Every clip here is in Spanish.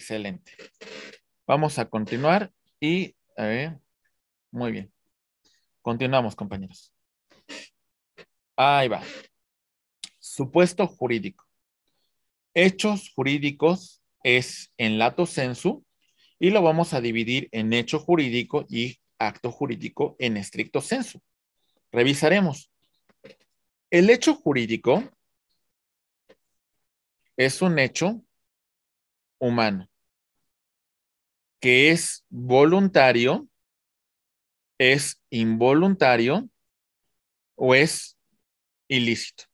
Excelente. Vamos a continuar y, a ver, muy bien. Continuamos, compañeros. Ahí va. Supuesto jurídico. Hechos jurídicos es en lato sensu y lo vamos a dividir en hecho jurídico y acto jurídico en estricto sensu. Revisaremos. El hecho jurídico es un hecho humano que es voluntario, es involuntario o es ilícito.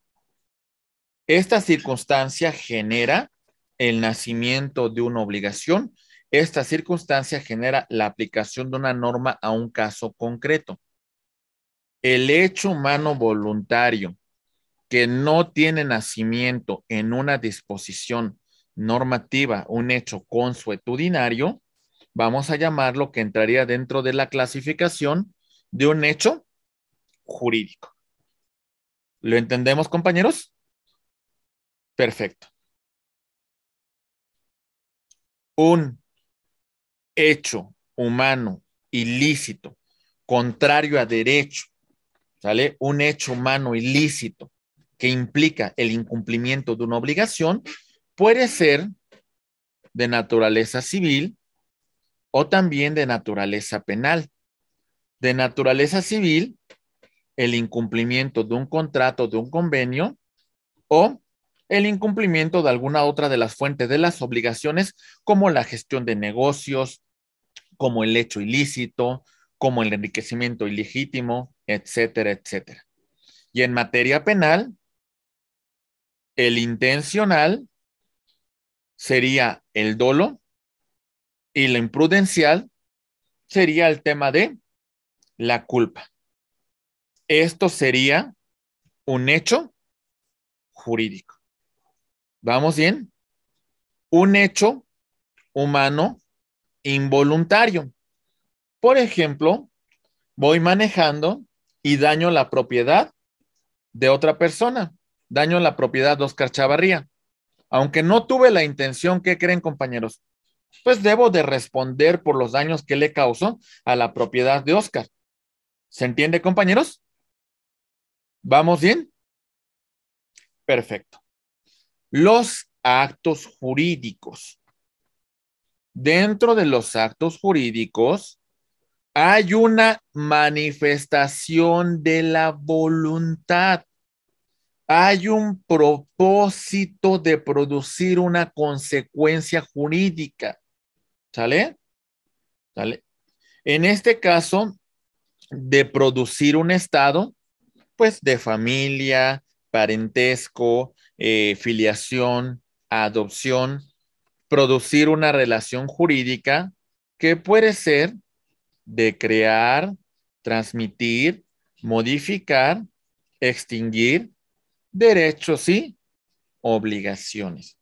Esta circunstancia genera el nacimiento de una obligación. Esta circunstancia genera la aplicación de una norma a un caso concreto. El hecho humano voluntario que no tiene nacimiento en una disposición normativa, un hecho consuetudinario, vamos a llamarlo que entraría dentro de la clasificación de un hecho jurídico. ¿Lo entendemos, compañeros? Perfecto. Un hecho humano ilícito, contrario a derecho, ¿sale? Un hecho humano ilícito que implica el incumplimiento de una obligación puede ser de naturaleza civil o también de naturaleza penal. De naturaleza civil, el incumplimiento de un contrato, de un convenio o el incumplimiento de alguna otra de las fuentes de las obligaciones, como la gestión de negocios, como el hecho ilícito, como el enriquecimiento ilegítimo, etcétera, etcétera. Y en materia penal, el intencional sería el dolo y la imprudencial sería el tema de la culpa. Esto sería un hecho jurídico. ¿Vamos bien? Un hecho humano involuntario. Por ejemplo, voy manejando y daño la propiedad de otra persona. Daño la propiedad de Oscar Chavarría. Aunque no tuve la intención, ¿qué creen, compañeros? Pues debo de responder por los daños que le causó a la propiedad de Oscar. ¿Se entiende, compañeros? ¿Vamos bien? Perfecto. Los actos jurídicos. Dentro de los actos jurídicos hay una manifestación de la voluntad. Hay un propósito de producir una consecuencia jurídica. ¿Sale? ¿Sale? En este caso, de producir un estado, pues de familia, parentesco, filiación, adopción, producir una relación jurídica que puede ser de crear, transmitir, modificar, extinguir derechos y obligaciones.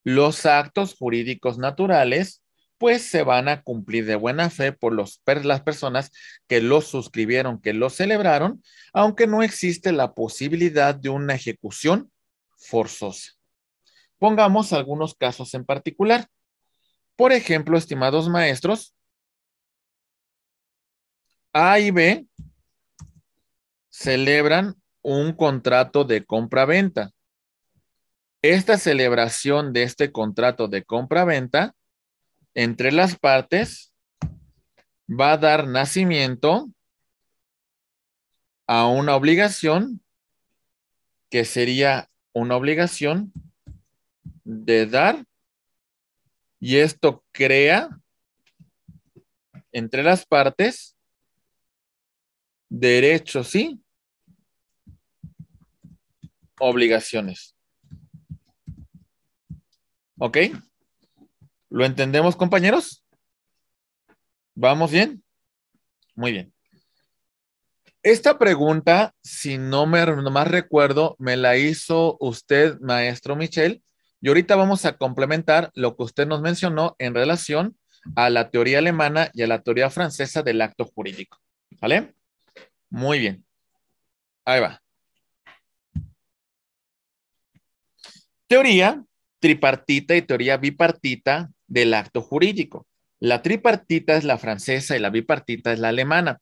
Los actos jurídicos naturales pues se van a cumplir de buena fe por las personas que los suscribieron, que los celebraron, aunque no existe la posibilidad de una ejecución forzosa. Pongamos algunos casos en particular. Por ejemplo, estimados maestros, A y B celebran un contrato de compra-venta. Esta celebración de este contrato de compra-venta entre las partes va a dar nacimiento a una obligación que sería una obligación de dar y esto crea entre las partes derechos y obligaciones. ¿Ok? ¿Lo entendemos, compañeros? ¿Vamos bien? Muy bien. Esta pregunta, si no más recuerdo, me la hizo usted, maestro Michel, y ahorita vamos a complementar lo que usted nos mencionó en relación a la teoría alemana y a la teoría francesa del acto jurídico. ¿Vale? Muy bien. Ahí va. Teoría tripartita y teoría bipartita del acto jurídico. La tripartita es la francesa y la bipartita es la alemana.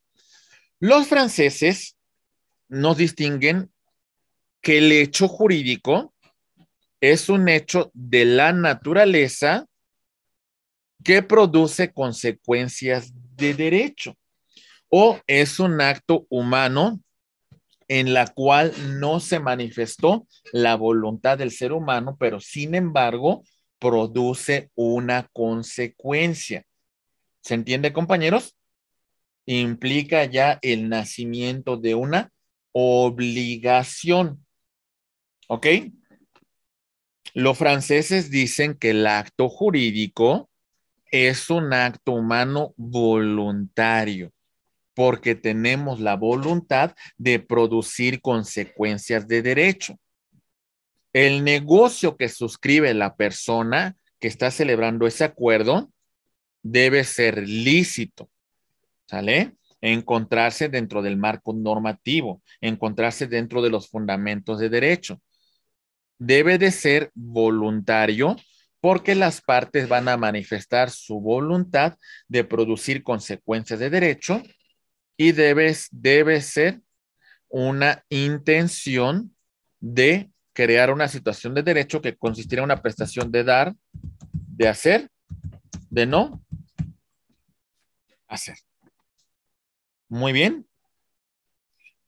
Los franceses nos distinguen que el hecho jurídico es un hecho de la naturaleza que produce consecuencias de derecho o es un acto humano en la cual no se manifestó la voluntad del ser humano, pero sin embargo produce una consecuencia. ¿Se entiende, compañeros? Implica ya el nacimiento de una obligación. ¿Ok? Los franceses dicen que el acto jurídico es un acto humano voluntario, porque tenemos la voluntad de producir consecuencias de derecho. El negocio que suscribe la persona que está celebrando ese acuerdo debe ser lícito, ¿sale? Encontrarse dentro del marco normativo, encontrarse dentro de los fundamentos de derecho. Debe de ser voluntario porque las partes van a manifestar su voluntad de producir consecuencias de derecho y debe ser una intención de crear una situación de derecho que consistirá en una prestación de dar, de hacer, de no hacer. Muy bien.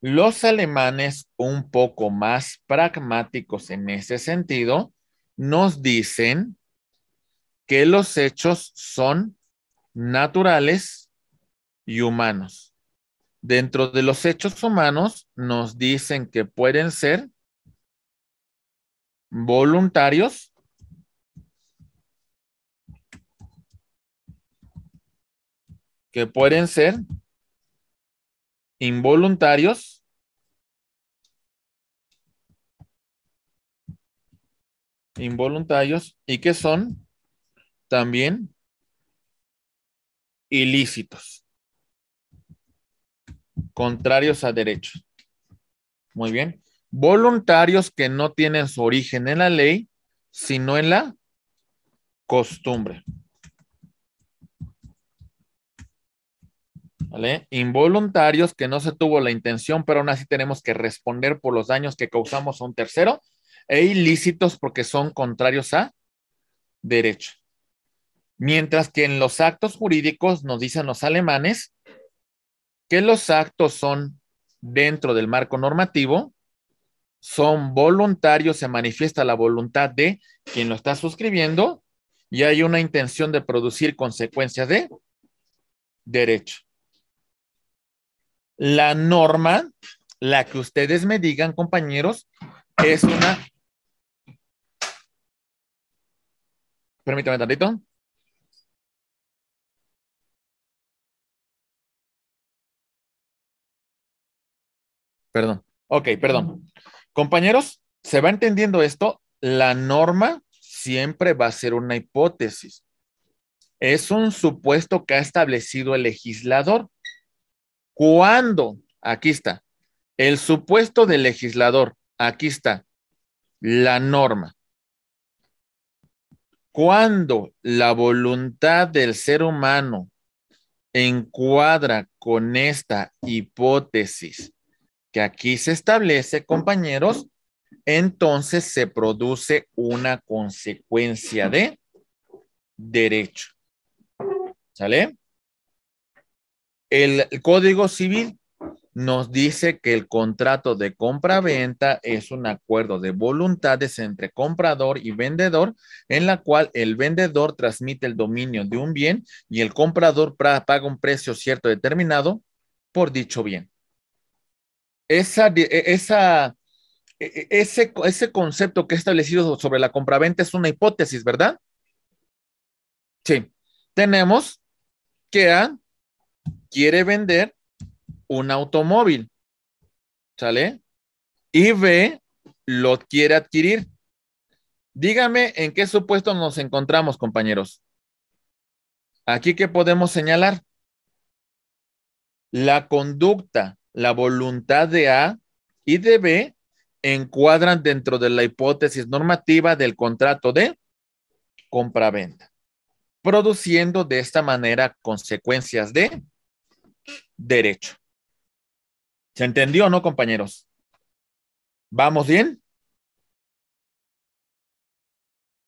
Los alemanes, un poco más pragmáticos en ese sentido, nos dicen que los hechos son naturales y humanos. Dentro de los hechos humanos nos dicen que pueden ser voluntarios, que pueden ser involuntarios y que son también ilícitos, contrarios a derecho. Muy bien. Voluntarios que no tienen su origen en la ley, sino en la costumbre. ¿Vale? Involuntarios que no se tuvo la intención, pero aún así tenemos que responder por los daños que causamos a un tercero, e ilícitos porque son contrarios a derecho. Mientras que en los actos jurídicos nos dicen los alemanes que los actos son dentro del marco normativo, son voluntarios, se manifiesta la voluntad de quien lo está suscribiendo y hay una intención de producir consecuencias de derecho. La norma, la que ustedes me digan, compañeros, es una... Permítame tantito. Perdón. Ok, perdón. Compañeros, ¿se va entendiendo esto? La norma siempre va a ser una hipótesis. Es un supuesto que ha establecido el legislador. ¿Cuándo? Aquí está. El supuesto del legislador. Aquí está. La norma. Cuando la voluntad del ser humano encuadra con esta hipótesis que aquí se establece, compañeros, entonces se produce una consecuencia de derecho. ¿Sale? El Código Civil nos dice que el contrato de compra-venta es un acuerdo de voluntades entre comprador y vendedor, en la cual el vendedor transmite el dominio de un bien y el comprador paga un precio cierto determinado por dicho bien. Ese concepto que he establecido sobre la compraventa es una hipótesis, ¿verdad? Sí. Tenemos que A quiere vender un automóvil, ¿sale? Y B lo quiere adquirir. Dígame en qué supuesto nos encontramos, compañeros. Aquí que podemos señalar la conducta, la voluntad de A y de B encuadran dentro de la hipótesis normativa del contrato de compraventa. produciendo de esta manera consecuencias de derecho. ¿Se entendió o no, compañeros? ¿Vamos bien?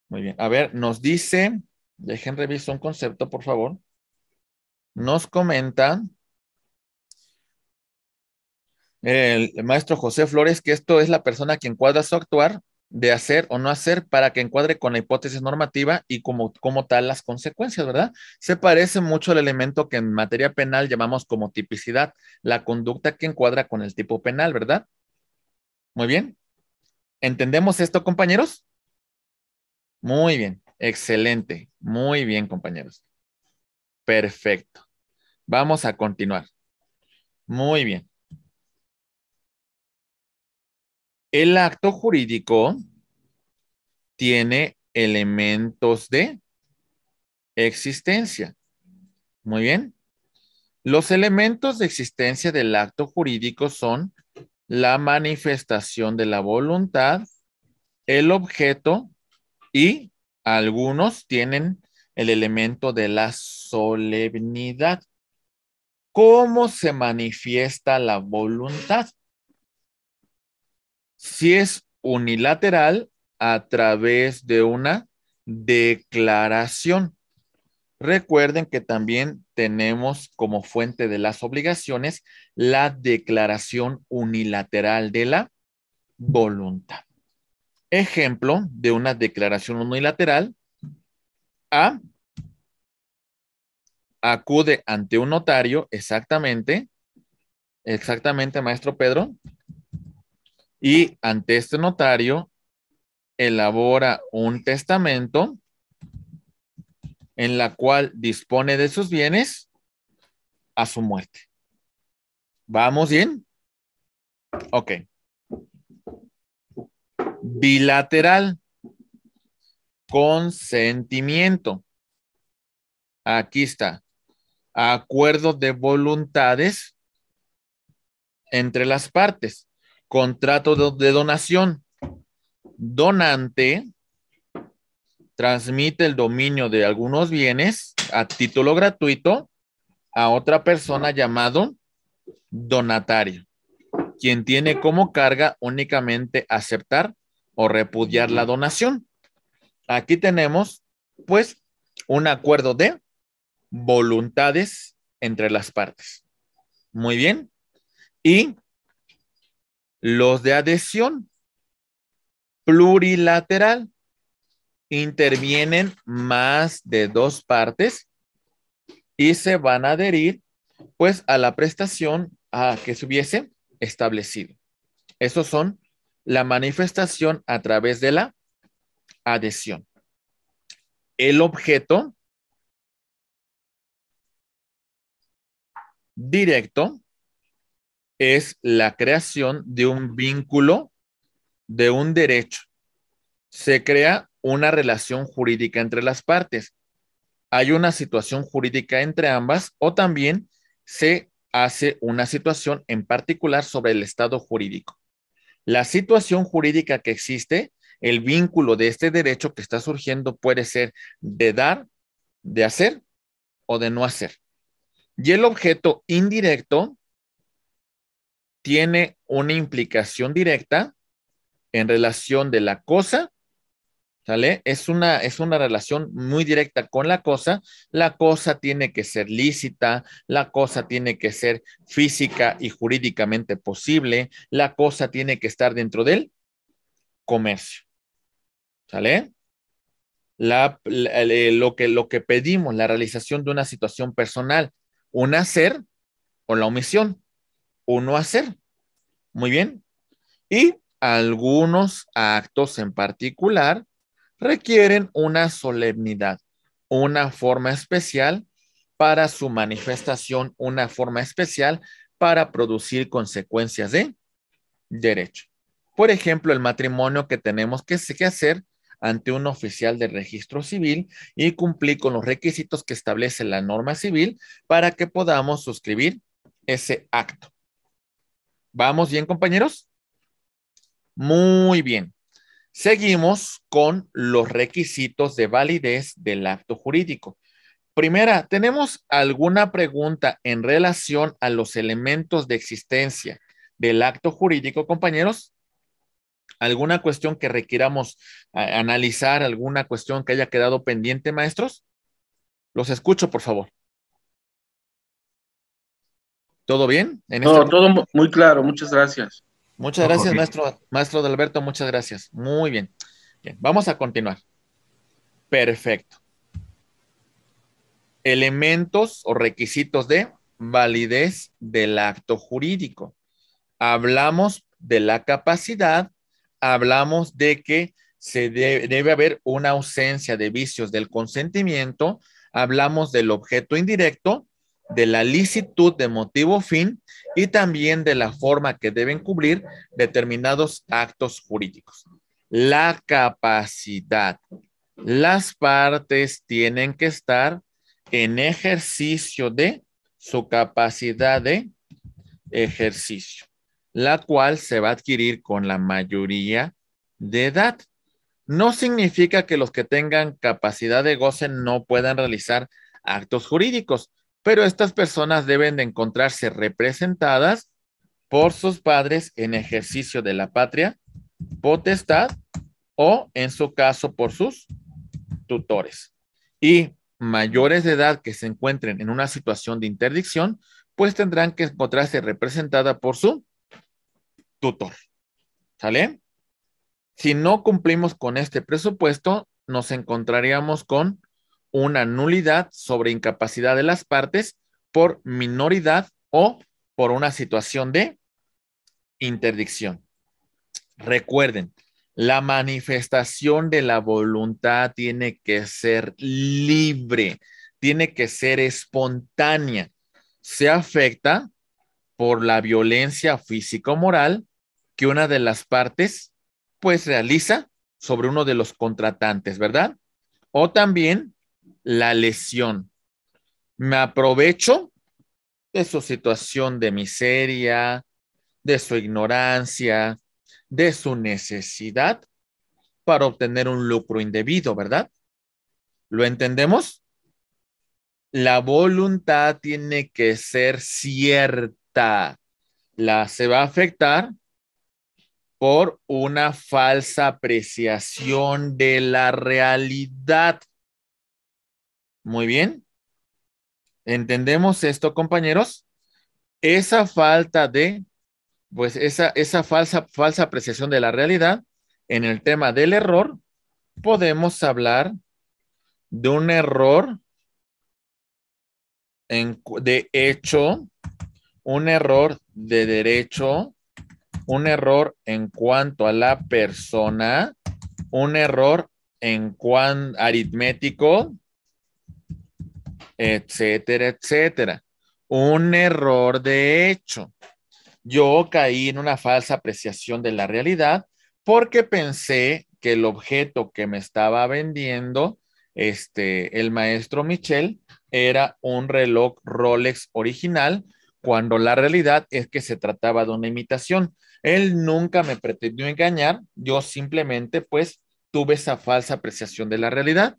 Muy bien. A ver, nos dice, dejen revisar un concepto, por favor. Nos comenta el maestro José Flores que esto es la persona que encuadra su actuar de hacer o no hacer para que encuadre con la hipótesis normativa y como tal las consecuencias, ¿verdad? Se parece mucho al elemento que en materia penal llamamos como tipicidad, la conducta que encuadra con el tipo penal, ¿verdad? Muy bien. ¿Entendemos esto, compañeros? Muy bien, excelente. Muy bien, compañeros. Perfecto. Vamos a continuar. Muy bien. El acto jurídico tiene elementos de existencia. Muy bien. Los elementos de existencia del acto jurídico son la manifestación de la voluntad, el objeto y algunos tienen el elemento de la solemnidad. ¿Cómo se manifiesta la voluntad? Si es unilateral, a través de una declaración. Recuerden que también tenemos como fuente de las obligaciones la declaración unilateral de la voluntad. Ejemplo de una declaración unilateral: A acude ante un notario, exactamente, maestro Pedro, y ante este notario elabora un testamento en la cual dispone de sus bienes a su muerte. ¿Vamos bien? Ok. Bilateral. Consentimiento. Aquí está. Acuerdo de voluntades entre las partes. Contrato de donación. Donante transmite el dominio de algunos bienes a título gratuito a otra persona llamado donatario, quien tiene como carga únicamente aceptar o repudiar la donación. Aquí tenemos, pues, un acuerdo de voluntades entre las partes. Muy bien. Y los de adhesión plurilateral. Intervienen más de dos partes y se van a adherir, pues, a la prestación a que se hubiese establecido. Esos son la manifestación a través de la adhesión. El objeto directo es la creación de un vínculo, de un derecho. Se crea una relación jurídica entre las partes. Hay una situación jurídica entre ambas o también se hace una situación en particular sobre el estado jurídico. La situación jurídica que existe, el vínculo de este derecho que está surgiendo puede ser de dar, de hacer o de no hacer. Y el objeto indirecto tiene una implicación directa en relación de la cosa, ¿sale? Es una relación muy directa con la cosa. La cosa tiene que ser lícita, la cosa tiene que ser física y jurídicamente posible, la cosa tiene que estar dentro del comercio, ¿sale? Lo que pedimos, la realización de una situación personal, un hacer o la omisión, un no hacer. Muy bien. Y algunos actos en particular requieren una solemnidad, una forma especial para su manifestación, una forma especial para producir consecuencias de derecho. Por ejemplo, el matrimonio que tenemos que hacer ante un oficial de registro civil y cumplir con los requisitos que establece la norma civil para que podamos suscribir ese acto. ¿Vamos bien, compañeros? Muy bien. Seguimos con los requisitos de validez del acto jurídico. Primera, ¿tenemos alguna pregunta en relación a los elementos de existencia del acto jurídico, compañeros? ¿Alguna cuestión que requiramos analizar? ¿Alguna cuestión que haya quedado pendiente, maestros? Los escucho, por favor. ¿Todo bien? No, todo muy claro, muchas gracias. Muchas gracias, maestro Adalberto, muchas gracias. Muy bien. Bien, vamos a continuar. Perfecto. Elementos o requisitos de validez del acto jurídico. Hablamos de la capacidad, hablamos de que debe haber una ausencia de vicios del consentimiento, hablamos del objeto indirecto, de la licitud de motivo fin y también de la forma que deben cubrir determinados actos jurídicos. La capacidad. Las partes tienen que estar en ejercicio de su capacidad de ejercicio, la cual se va a adquirir con la mayoría de edad. No significa que los que tengan capacidad de goce no puedan realizar actos jurídicos, pero estas personas deben de encontrarse representadas por sus padres en ejercicio de la patria potestad o, en su caso, por sus tutores. Y mayores de edad que se encuentren en una situación de interdicción, pues tendrán que encontrarse representada por su tutor. ¿Sale? Si no cumplimos con este presupuesto, nos encontraríamos con una nulidad sobre incapacidad de las partes por minoridad o por una situación de interdicción. Recuerden, la manifestación de la voluntad tiene que ser libre, tiene que ser espontánea. Se afecta por la violencia físico-moral que una de las partes pues realiza sobre uno de los contratantes, ¿verdad? O también la lesión. Me aprovecho de su situación de miseria, de su ignorancia, de su necesidad para obtener un lucro indebido, ¿verdad? ¿Lo entendemos? La voluntad tiene que ser cierta. Se va a afectar por una falsa apreciación de la realidad. Muy bien. ¿Entendemos esto, compañeros? Esa falta de, pues esa falsa apreciación de la realidad, en el tema del error, podemos hablar de un error de hecho, un error de derecho, un error en cuanto a la persona, un error en cuanto aritmético, etcétera, etcétera. Un error de hecho. Yo caí en una falsa apreciación de la realidad porque pensé que el objeto que me estaba vendiendo el maestro Michel era un reloj Rolex original, cuando la realidad es que se trataba de una imitación. Él nunca me pretendió engañar, yo simplemente pues tuve esa falsa apreciación de la realidad.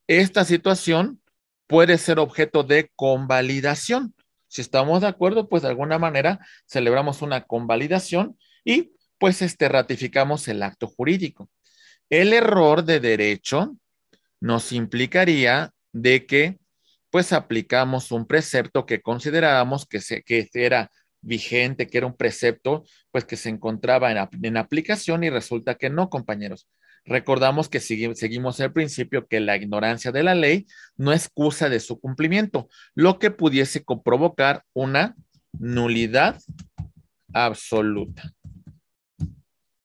Esta situación puede ser objeto de convalidación. Si estamos de acuerdo, pues de alguna manera celebramos una convalidación y pues ratificamos el acto jurídico. El error de derecho nos implicaría de que pues aplicamos un precepto que considerábamos que era vigente, que era un precepto pues que se encontraba en aplicación y resulta que no, compañeros. Recordamos que seguimos el principio que la ignorancia de la ley no excusa de su cumplimiento, lo que pudiese provocar una nulidad absoluta.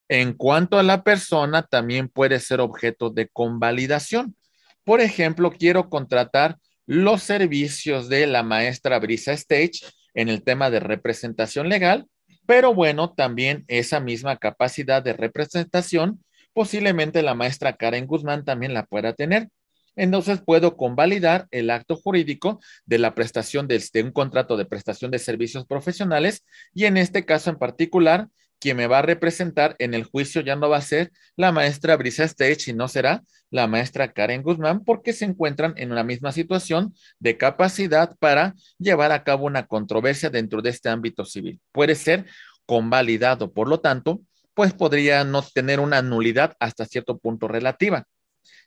En cuanto a la persona, también puede ser objeto de convalidación. Por ejemplo, quiero contratar los servicios de la maestra Brisa Stage en el tema de representación legal, pero bueno, también esa misma capacidad de representación, posiblemente la maestra Karen Guzmán también la pueda tener. Entonces puedo convalidar el acto jurídico de la prestación de un contrato de prestación de servicios profesionales y en este caso en particular quien me va a representar en el juicio ya no va a ser la maestra Brisa Stage y no será la maestra Karen Guzmán, porque se encuentran en una misma situación de capacidad para llevar a cabo una controversia dentro de este ámbito civil. Puede ser convalidado, por lo tanto, pues podría no tener una nulidad hasta cierto punto relativa.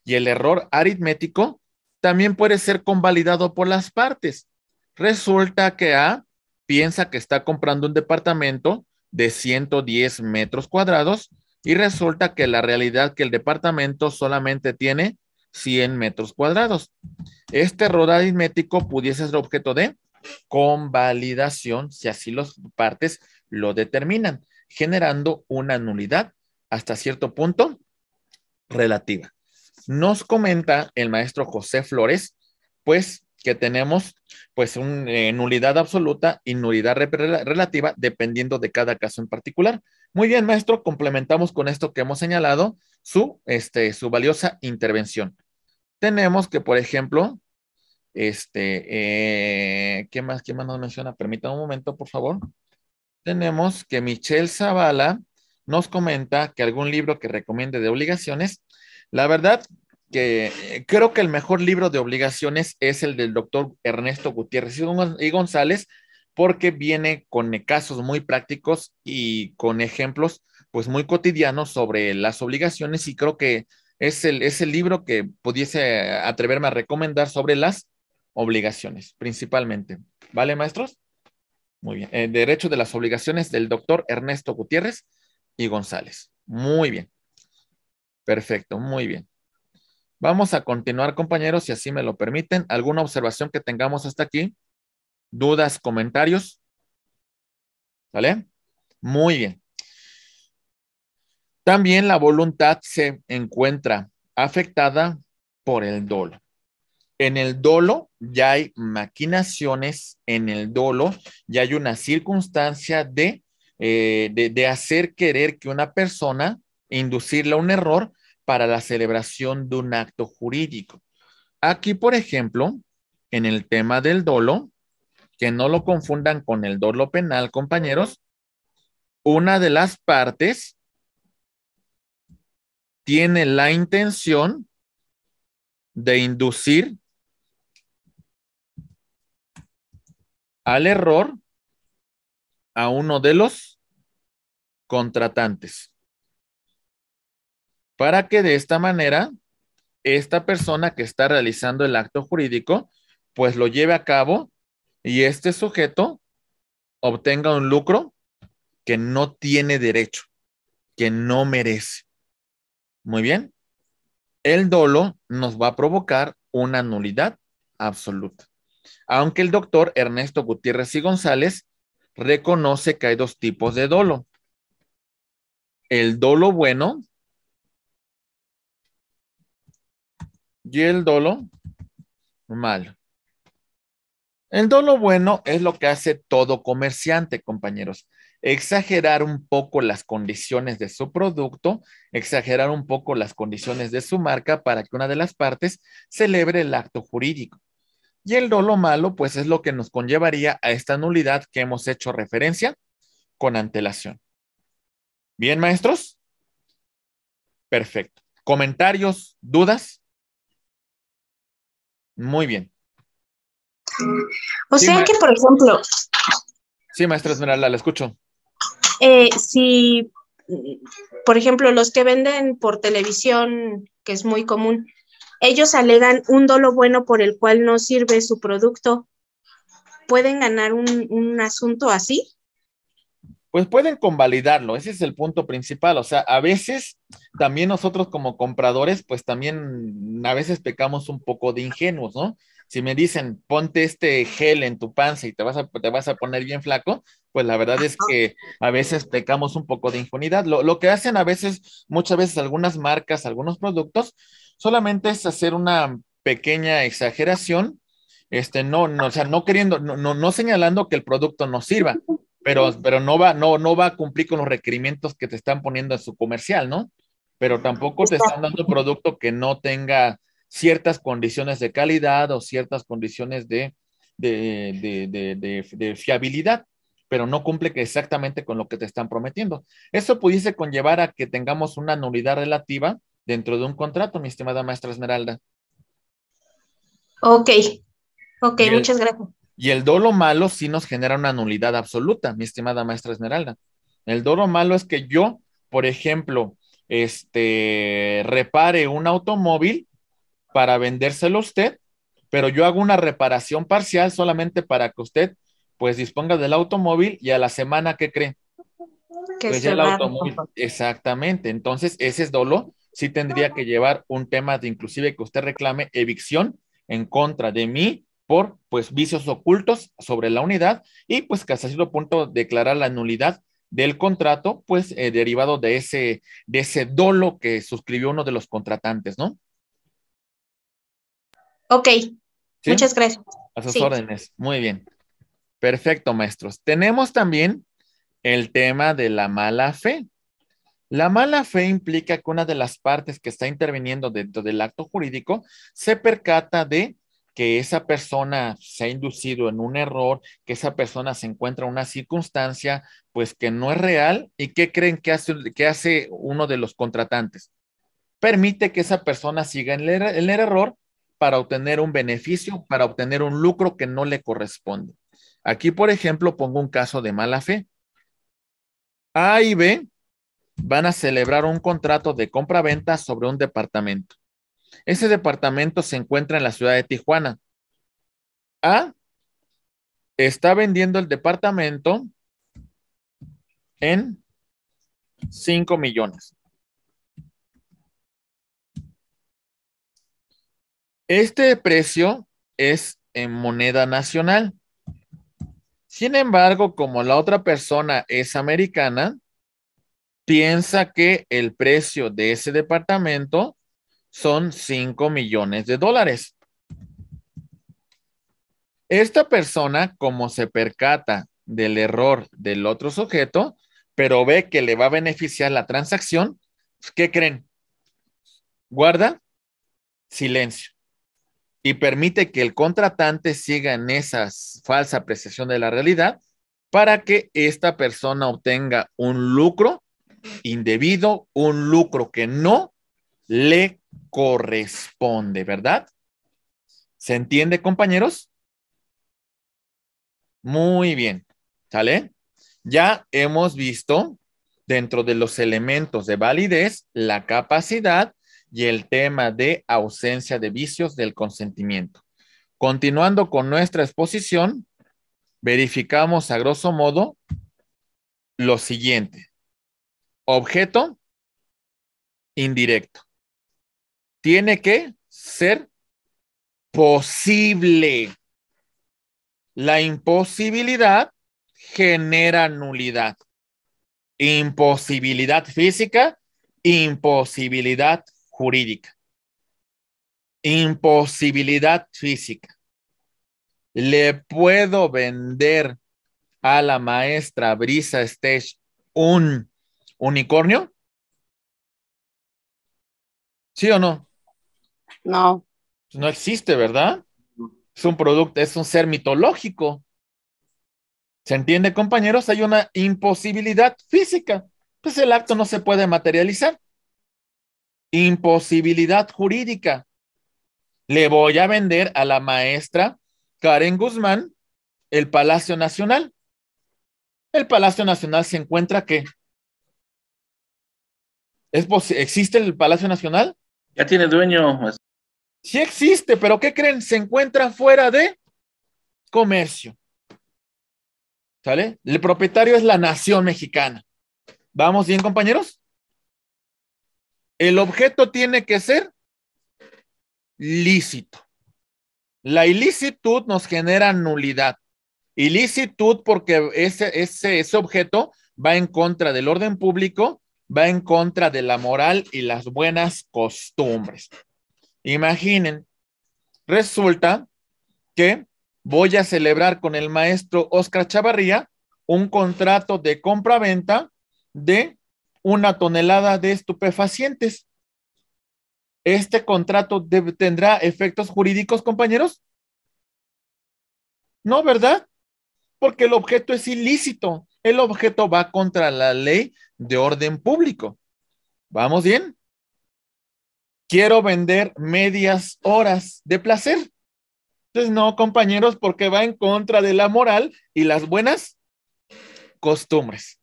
Y el error aritmético también puede ser convalidado por las partes. Resulta que A piensa que está comprando un departamento de 110 metros cuadrados y resulta que la realidad que el departamento solamente tiene 100 metros cuadrados. Este error aritmético pudiese ser objeto de convalidación si así las partes lo determinan, generando una nulidad hasta cierto punto relativa. Nos comenta el maestro José Flores, pues que tenemos pues una nulidad absoluta y nulidad relativa dependiendo de cada caso en particular. Muy bien, maestro, complementamos con esto que hemos señalado su valiosa intervención. Tenemos que, por ejemplo, ¿qué más nos menciona? Permítame un momento, por favor. Tenemos que Michelle Zavala nos comenta que algún libro que recomiende de obligaciones. La verdad que creo que el mejor libro de obligaciones es el del doctor Ernesto Gutiérrez y González, porque viene con casos muy prácticos y con ejemplos pues muy cotidianos sobre las obligaciones, y creo que es el libro que pudiese atreverme a recomendar sobre las obligaciones, principalmente. ¿Vale, maestros? Muy bien. Derecho de las obligaciones del doctor Ernesto Gutiérrez y González. Muy bien. Perfecto, muy bien. Vamos a continuar, compañeros, si así me lo permiten. ¿Alguna observación que tengamos hasta aquí? ¿Dudas, comentarios? ¿Vale? Muy bien. También la voluntad se encuentra afectada por el dolo. En el dolo ya hay maquinaciones, en el dolo ya hay una circunstancia de hacer querer que una persona, inducirle a un error para la celebración de un acto jurídico. Aquí, por ejemplo, en el tema del dolo, que no lo confundan con el dolo penal, compañeros, una de las partes tiene la intención de inducir al error a uno de los contratantes, para que de esta manera esta persona que está realizando el acto jurídico pues lo lleve a cabo y este sujeto obtenga un lucro que no tiene derecho, que no merece. Muy bien. El dolo nos va a provocar una nulidad absoluta. Aunque el doctor Ernesto Gutiérrez y González reconoce que hay dos tipos de dolo. El dolo bueno y el dolo malo. El dolo bueno es lo que hace todo comerciante, compañeros. Exagerar un poco las condiciones de su producto, exagerar un poco las condiciones de su marca para que una de las partes celebre el acto jurídico. Y el dolo malo, pues es lo que nos conllevaría a esta nulidad que hemos hecho referencia con antelación. ¿Bien, maestros? Perfecto. ¿Comentarios? ¿Dudas? Muy bien. O sea que, por ejemplo, sí, maestra Esmeralda, la escucho. Si, por ejemplo, los que venden por televisión, que es muy común, ellos alegan un dolo bueno por el cual no sirve su producto, ¿pueden ganar un asunto así? Pues pueden convalidarlo, ese es el punto principal. O sea, a veces también nosotros como compradores, pues también a veces pecamos un poco de ingenuos, ¿no? Si me dicen, ponte este gel en tu panza y te vas a poner bien flaco, pues la verdad es que a veces pecamos un poco de ingenuidad. Lo que hacen a veces, muchas veces algunas marcas, algunos productos, solamente es hacer una pequeña exageración, o sea, no queriendo, no señalando que el producto no sirva, pero no va a cumplir con los requerimientos que te están poniendo en su comercial, ¿no? Pero tampoco te están dando un producto que no tenga ciertas condiciones de calidad o ciertas condiciones de fiabilidad. pero no cumple exactamente con lo que te están prometiendo. Eso pudiese conllevar a que tengamos una nulidad relativa dentro de un contrato, mi estimada maestra Esmeralda. Ok, ok, Y muchas gracias. y el dolo malo sí nos genera una nulidad absoluta, mi estimada maestra Esmeralda. El dolo malo es que yo, por ejemplo, repare un automóvil para vendérselo a usted, pero yo hago una reparación parcial solamente para que usted pues disponga del automóvil y a la semana, ¿qué cree? Que Pues ya se el va. automóvil, exactamente. Entonces, ese es dolo, sí tendría que llevar un tema de inclusive que usted reclame evicción en contra de mí por pues vicios ocultos sobre la unidad y pues que hasta cierto punto declarar la nulidad del contrato, pues derivado de ese dolo que suscribió uno de los contratantes, ¿no? Ok, ¿Sí? muchas gracias. A sus Sí. órdenes. Muy bien. Perfecto, maestros. Tenemos también el tema de la mala fe. La mala fe implica que una de las partes que está interviniendo dentro del acto jurídico se percata de que esa persona se ha inducido en un error, que esa persona se encuentra en una circunstancia pues que no es real y ¿qué creen que hace uno de los contratantes? Permite que esa persona siga en el error para obtener un beneficio, para obtener un lucro que no le corresponde. Aquí, por ejemplo, pongo un caso de mala fe. A y B van a celebrar un contrato de compra-venta sobre un departamento. Ese departamento se encuentra en la ciudad de Tijuana. A está vendiendo el departamento en 5 millones. Este precio es en moneda nacional. Sin embargo, como la otra persona es americana, piensa que el precio de ese departamento son 5 millones de dólares. Esta persona, como se percata del error del otro sujeto, pero ve que le va a beneficiar la transacción, ¿qué creen? Guarda silencio y permite que el contratante siga en esa falsa apreciación de la realidad para que esta persona obtenga un lucro indebido, un lucro que no le corresponde, ¿verdad? ¿Se entiende, compañeros? Muy bien, ¿sale? Ya hemos visto dentro de los elementos de validez la capacidad y el tema de ausencia de vicios del consentimiento. Continuando con nuestra exposición, verificamos a grosso modo lo siguiente. Objeto indirecto. Tiene que ser posible. La imposibilidad genera nulidad. Imposibilidad física, imposibilidad jurídica. Imposibilidad física. ¿Le puedo vender a la maestra Brisa Stage un unicornio? ¿Sí o no? No. No existe, ¿verdad? Es un producto, es un ser mitológico. ¿Se entiende, compañeros? Hay una imposibilidad física. Pues el acto no se puede materializar. Imposibilidad jurídica. Le voy a vender a la maestra Karen Guzmán el Palacio Nacional. El Palacio Nacional se encuentra ¿qué? ¿Existe el Palacio Nacional? Ya tiene dueño. Sí existe, pero ¿qué creen? Se encuentra fuera de comercio. ¿Sale? El propietario es la nación mexicana. ¿Vamos bien, compañeros? El objeto tiene que ser lícito. La ilicitud nos genera nulidad. Ilicitud porque ese objeto va en contra del orden público, va en contra de la moral y las buenas costumbres. Imaginen, resulta que voy a celebrar con el maestro Oscar Chavarría un contrato de compra-venta de 1 tonelada de estupefacientes. ¿Este contrato tendrá efectos jurídicos, compañeros? No, ¿verdad? Porque el objeto es ilícito. El objeto va contra la ley de orden público. ¿Vamos bien? Quiero vender medias horas de placer. Entonces, no, compañeros, porque va en contra de la moral y las buenas costumbres.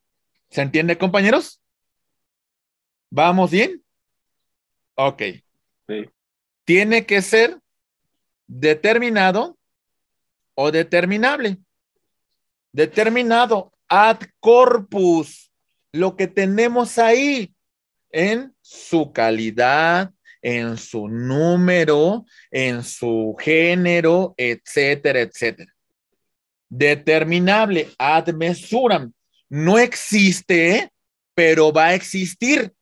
¿Se entiende, compañeros? ¿Vamos bien? Ok. Sí. Tiene que ser determinado o determinable. Determinado ad corpus, lo que tenemos ahí en su calidad, en su número, en su género, etcétera, etcétera. Determinable ad mesuram. No existe, pero va a existir.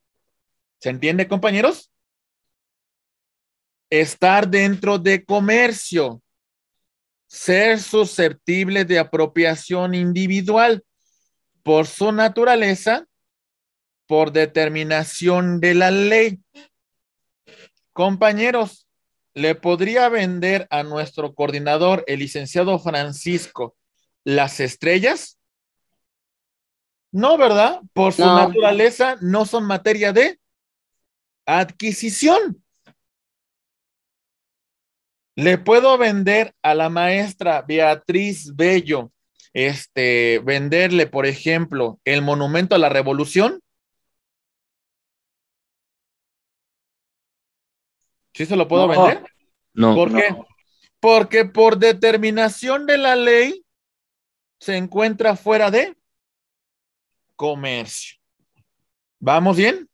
¿Se entiende, compañeros? Estar dentro de comercio. Ser susceptible de apropiación individual por su naturaleza, por determinación de la ley. Compañeros, ¿le podría vender a nuestro coordinador, el licenciado Francisco, las estrellas? No, ¿verdad? Por su naturaleza no son materia de adquisición. ¿Le puedo vender a la maestra Beatriz Bello, venderle, por ejemplo, el monumento a la Revolución? ¿Sí se lo puedo vender? No. ¿Por qué? Porque por determinación de la ley se encuentra fuera de comercio. ¿Vamos bien?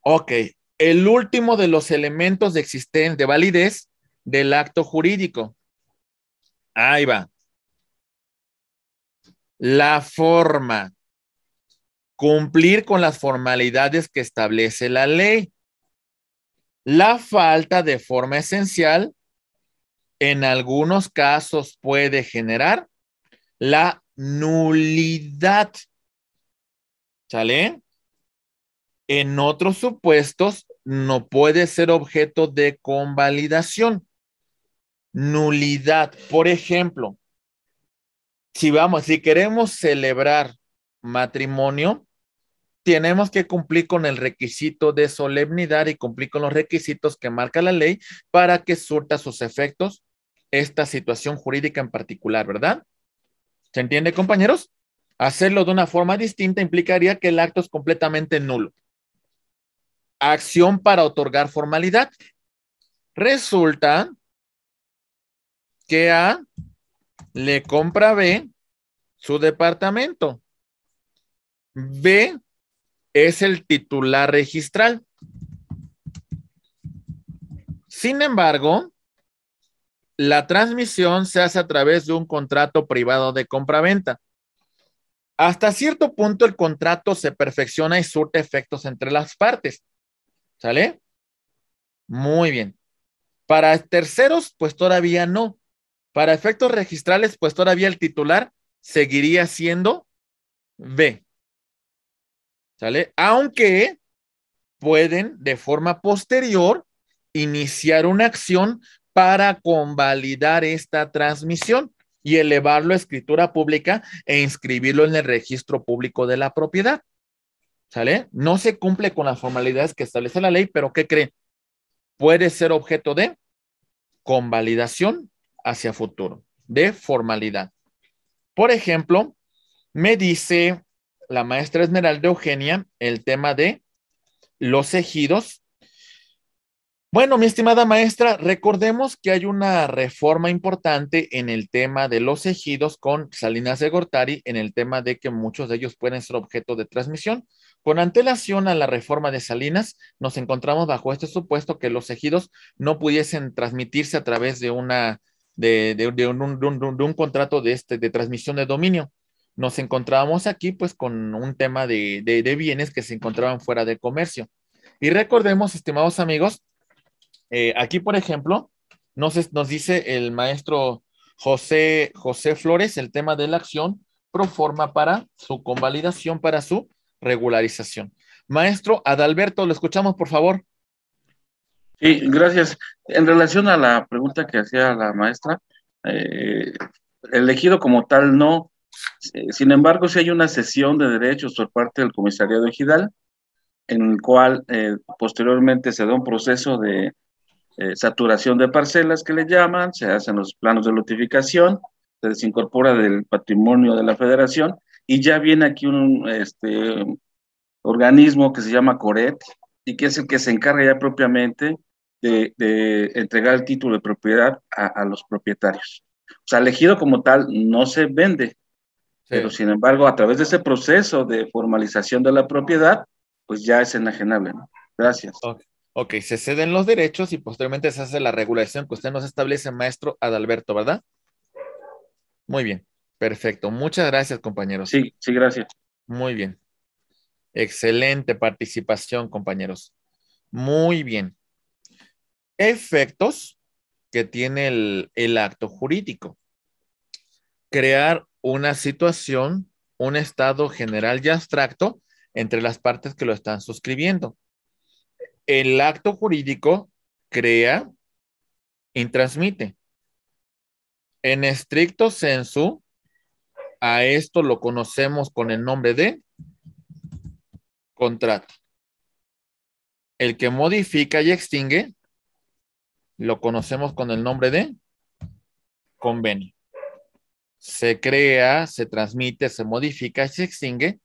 Ok. El último de los elementos de existencia, de validez del acto jurídico. Ahí va. La forma. Cumplir con las formalidades que establece la ley. La falta de forma esencial en algunos casos puede generar la nulidad. ¿Sale? En otros supuestos no puede ser objeto de convalidación. Nulidad. Por ejemplo, si queremos celebrar matrimonio, tenemos que cumplir con el requisito de solemnidad y cumplir con los requisitos que marca la ley para que surta sus efectos esta situación jurídica en particular, ¿verdad? ¿Se entiende, compañeros? Hacerlo de una forma distinta implicaría que el acto es completamente nulo. Acción para otorgar formalidad. Resulta que A le compra a B su departamento. B es el titular registral. Sin embargo, la transmisión se hace a través de un contrato privado de compraventa. Hasta cierto punto el contrato se perfecciona y surte efectos entre las partes. ¿Sale? Muy bien. Para terceros, pues todavía no. Para efectos registrales, pues todavía el titular seguiría siendo B. ¿Sale? Aunque pueden de forma posterior iniciar una acción para convalidar esta transmisión y elevarlo a escritura pública e inscribirlo en el registro público de la propiedad. ¿Sale? No se cumple con las formalidades que establece la ley, pero ¿qué creen? Puede ser objeto de convalidación hacia futuro, de formalidad. Por ejemplo, me dice la maestra Esmeralda Eugenia el tema de los ejidos. Bueno, mi estimada maestra, recordemos que hay una reforma importante en el tema de los ejidos con Salinas de Gortari, en el tema de que muchos de ellos pueden ser objeto de transmisión. Con antelación a la reforma de Salinas, nos encontramos bajo este supuesto que los ejidos no pudiesen transmitirse a través de un contrato de transmisión de dominio. Nos encontrábamos aquí pues con un tema de bienes que se encontraban fuera de comercio. Y recordemos, estimados amigos, aquí, por ejemplo, nos dice el maestro José Flores el tema de la acción pro forma para su convalidación, para su regularización. Maestro Adalberto, lo escuchamos, por favor. Sí, gracias. En relación a la pregunta que hacía la maestra, elegido como tal no. Sin embargo, sí hay una cesión de derechos por parte del comisariado ejidal, en el cual posteriormente se da un proceso de saturación de parcelas que le llaman, se hacen los planos de lotificación, se desincorpora del patrimonio de la federación y ya viene aquí un organismo que se llama CORET y que es el que se encarga ya propiamente de entregar el título de propiedad a los propietarios. O sea, el ejido como tal no se vende, pero sin embargo, a través de ese proceso de formalización de la propiedad, pues ya es enajenable, ¿no? Gracias. Ok, se ceden los derechos y posteriormente se hace la regulación que usted nos establece, maestro Adalberto, ¿verdad? Muy bien, perfecto. Muchas gracias, compañeros. Sí, sí, gracias. Muy bien. Excelente participación, compañeros. Muy bien. Efectos que tiene el acto jurídico. Crear una situación, un estado general y abstracto entre las partes que lo están suscribiendo. El acto jurídico crea y transmite. En estricto sensu, a esto lo conocemos con el nombre de contrato. El que modifica y extingue, lo conocemos con el nombre de convenio. Se crea, se transmite, se modifica y se extingue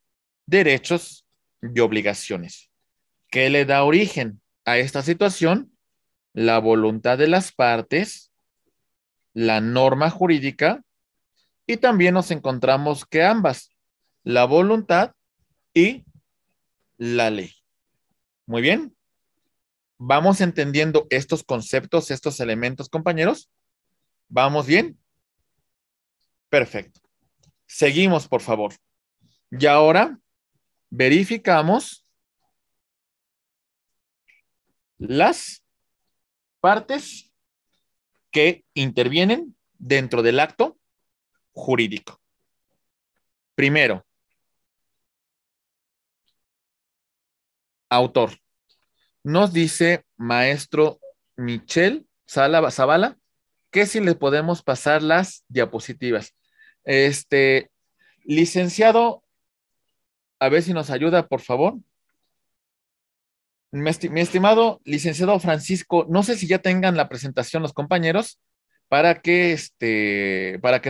derechos y obligaciones. ¿Qué le da origen a esta situación? La voluntad de las partes, la norma jurídica, y también nos encontramos que ambas, la voluntad y la ley. Muy bien. ¿Vamos entendiendo estos conceptos, estos elementos, compañeros? ¿Vamos bien? Perfecto. Seguimos, por favor. Y ahora verificamos las partes que intervienen dentro del acto jurídico. Primero, autor. Nos dice maestro Michel Zavala que si le podemos pasar las diapositivas. Licenciado, a ver si nos ayuda, por favor. Mi estimado licenciado Francisco, no sé si ya tengan la presentación los compañeros para que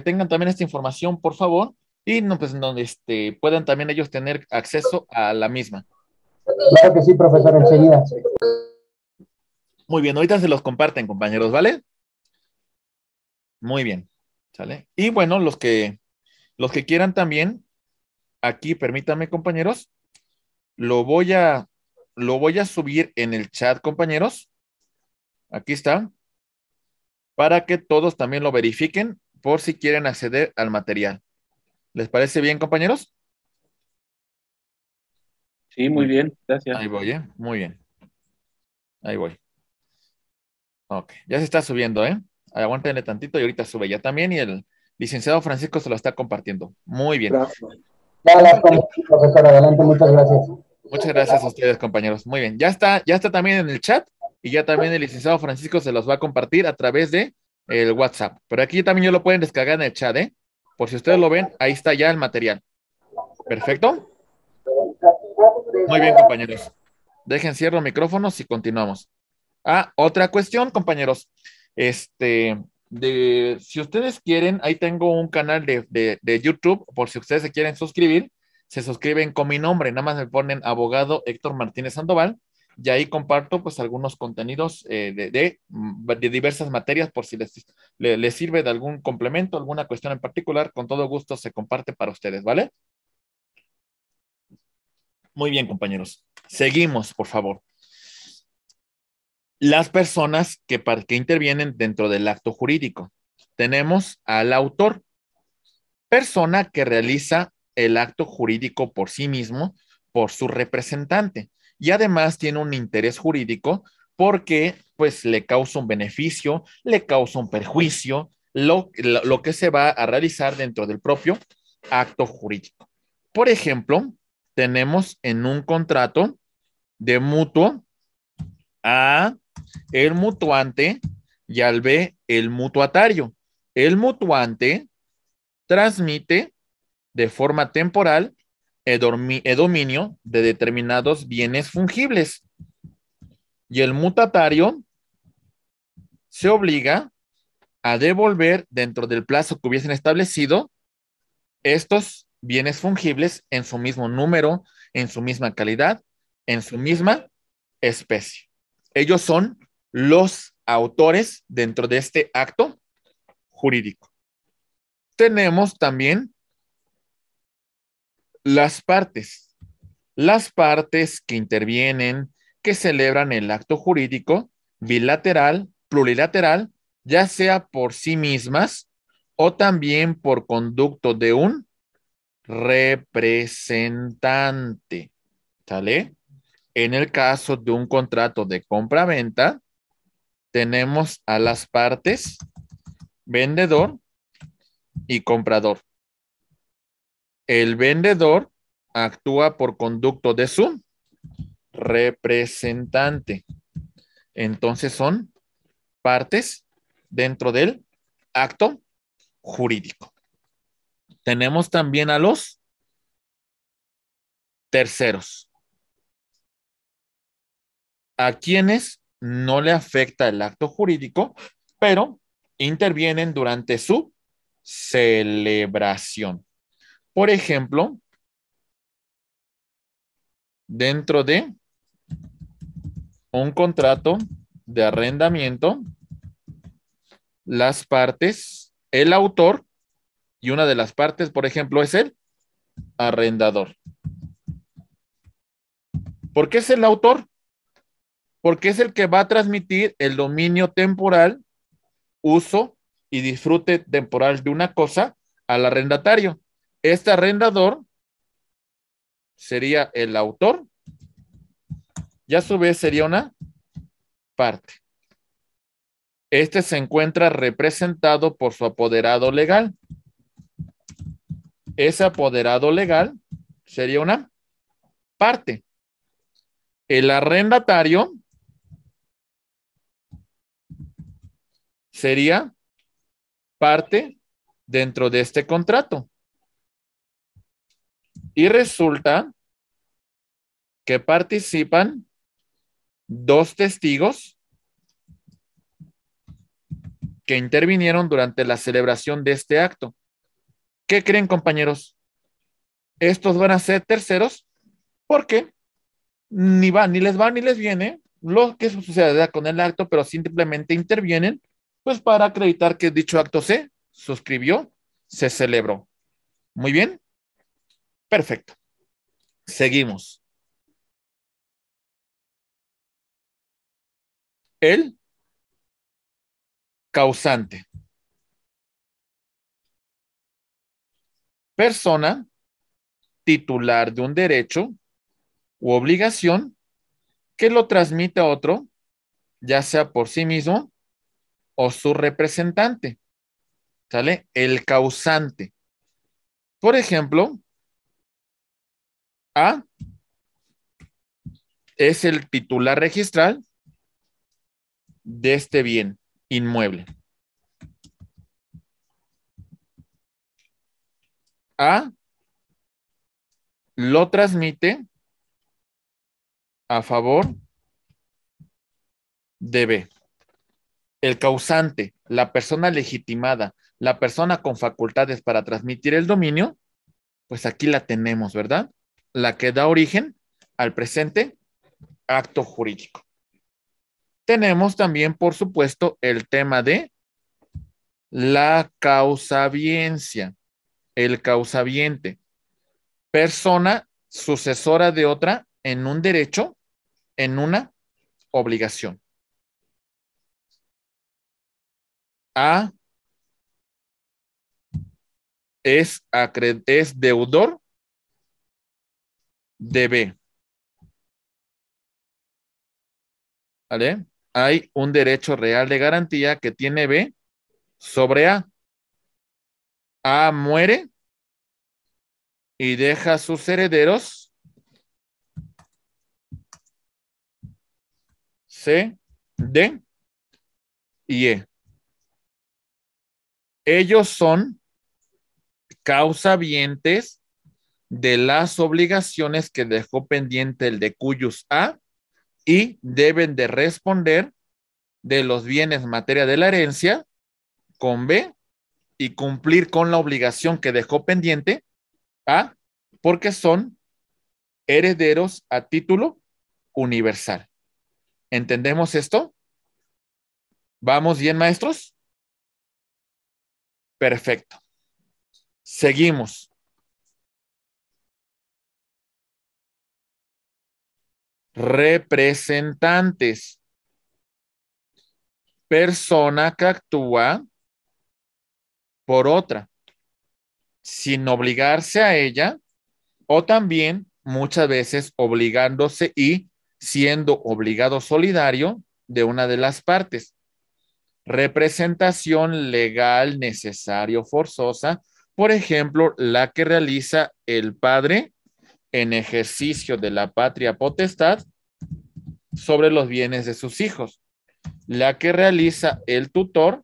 tengan también esta información, por favor, y no, pues, donde puedan también ellos tener acceso a la misma. Claro que sí, profesor, enseguida. Muy bien, ahorita se los comparten, compañeros, ¿vale? Muy bien, ¿sale? Y bueno, los que quieran también, aquí permítanme, compañeros, lo voy a subir en el chat, compañeros. Aquí está. Para que todos también lo verifiquen por si quieren acceder al material. ¿Les parece bien, compañeros? Sí, muy bien, gracias. Ahí voy, ¿eh? Muy bien. Ahí voy. Ok, ya se está subiendo, ¿eh? Aguántenle tantito y ahorita sube ya también y el licenciado Francisco se lo está compartiendo. Muy bien. Gracias. Profesor, adelante, muchas gracias. Muchas gracias a ustedes, compañeros. Muy bien, ya está también en el chat y ya también el licenciado Francisco se los va a compartir a través de el WhatsApp. Pero aquí también lo pueden descargar en el chat, ¿eh? Por si ustedes lo ven, ahí está ya el material. Perfecto. Muy bien, compañeros. Dejen cierro micrófonos y continuamos. Otra cuestión, compañeros. Si ustedes quieren, ahí tengo un canal de YouTube, por si ustedes se quieren suscribir, se suscriben con mi nombre, nada más me ponen abogado Héctor Martínez Sandoval, y ahí comparto pues algunos contenidos de diversas materias, por si les sirve de algún complemento, alguna cuestión en particular, con todo gusto se comparte para ustedes, ¿vale? Muy bien, compañeros. Seguimos, por favor. Las personas que intervienen dentro del acto jurídico. Tenemos al autor, persona que realiza el acto jurídico por sí mismo, por su representante, y además tiene un interés jurídico porque pues le causa un beneficio, le causa un perjuicio, lo que se va a realizar dentro del propio acto jurídico. Por ejemplo, tenemos en un contrato de mutuo a el mutuante y al B el mutuatario. El mutuante transmite de forma temporal el dominio de determinados bienes fungibles. Y el mutatario se obliga a devolver dentro del plazo que hubiesen establecido estos bienes fungibles en su mismo número, en su misma calidad, en su misma especie. Ellos son los autores dentro de este acto jurídico. Tenemos también las partes. Las partes que intervienen, que celebran el acto jurídico bilateral, plurilateral, ya sea por sí mismas o también por conducto de un representante. ¿Sale? En el caso de un contrato de compra-venta, tenemos a las partes vendedor y comprador. El vendedor actúa por conducto de su representante. Entonces son partes dentro del acto jurídico. Tenemos también a los terceros, a quienes no le afecta el acto jurídico, pero intervienen durante su celebración. Por ejemplo, dentro de un contrato de arrendamiento, las partes, el autor y una de las partes, por ejemplo, es el arrendador. ¿Por qué es el autor? Porque es el que va a transmitir el dominio temporal, uso y disfrute temporal de una cosa al arrendatario. Este arrendador sería el autor y a su vez sería una parte. Este se encuentra representado por su apoderado legal. Ese apoderado legal sería una parte. El arrendatario sería parte dentro de este contrato. Y resulta que participan dos testigos que intervinieron durante la celebración de este acto. ¿Qué creen, compañeros? Estos van a ser terceros porque ni les va ni les viene lo que sucederá con el acto, pero simplemente intervienen pues para acreditar que dicho acto se suscribió, se celebró. Muy bien. Perfecto. Seguimos. El causante. Persona titular de un derecho u obligación que lo transmite a otro, ya sea por sí mismo o su representante. ¿Sale? El causante. Por ejemplo, A es el titular registral de este bien inmueble. A lo transmite a favor de B. El causante, la persona legitimada, la persona con facultades para transmitir el dominio, pues aquí la tenemos, ¿verdad? La que da origen al presente acto jurídico. Tenemos también, por supuesto, el tema de la causabiencia, el causabiente, persona sucesora de otra en un derecho, en una obligación. A es deudor de B. ¿Vale? Hay un derecho real de garantía que tiene B sobre A. A muere y deja a sus herederos C, D y E. Ellos son causavientes de las obligaciones que dejó pendiente el de cuyus A y deben de responder de los bienes en materia de la herencia con B y cumplir con la obligación que dejó pendiente A porque son herederos a título universal. ¿Entendemos esto? ¿Vamos bien, maestros? Perfecto. Seguimos. Representantes. Persona que actúa por otra, sin obligarse a ella, o también muchas veces obligándose y siendo obligado solidario de una de las partes. Representación legal necesaria o forzosa, por ejemplo, la que realiza el padre en ejercicio de la patria potestad sobre los bienes de sus hijos, la que realiza el tutor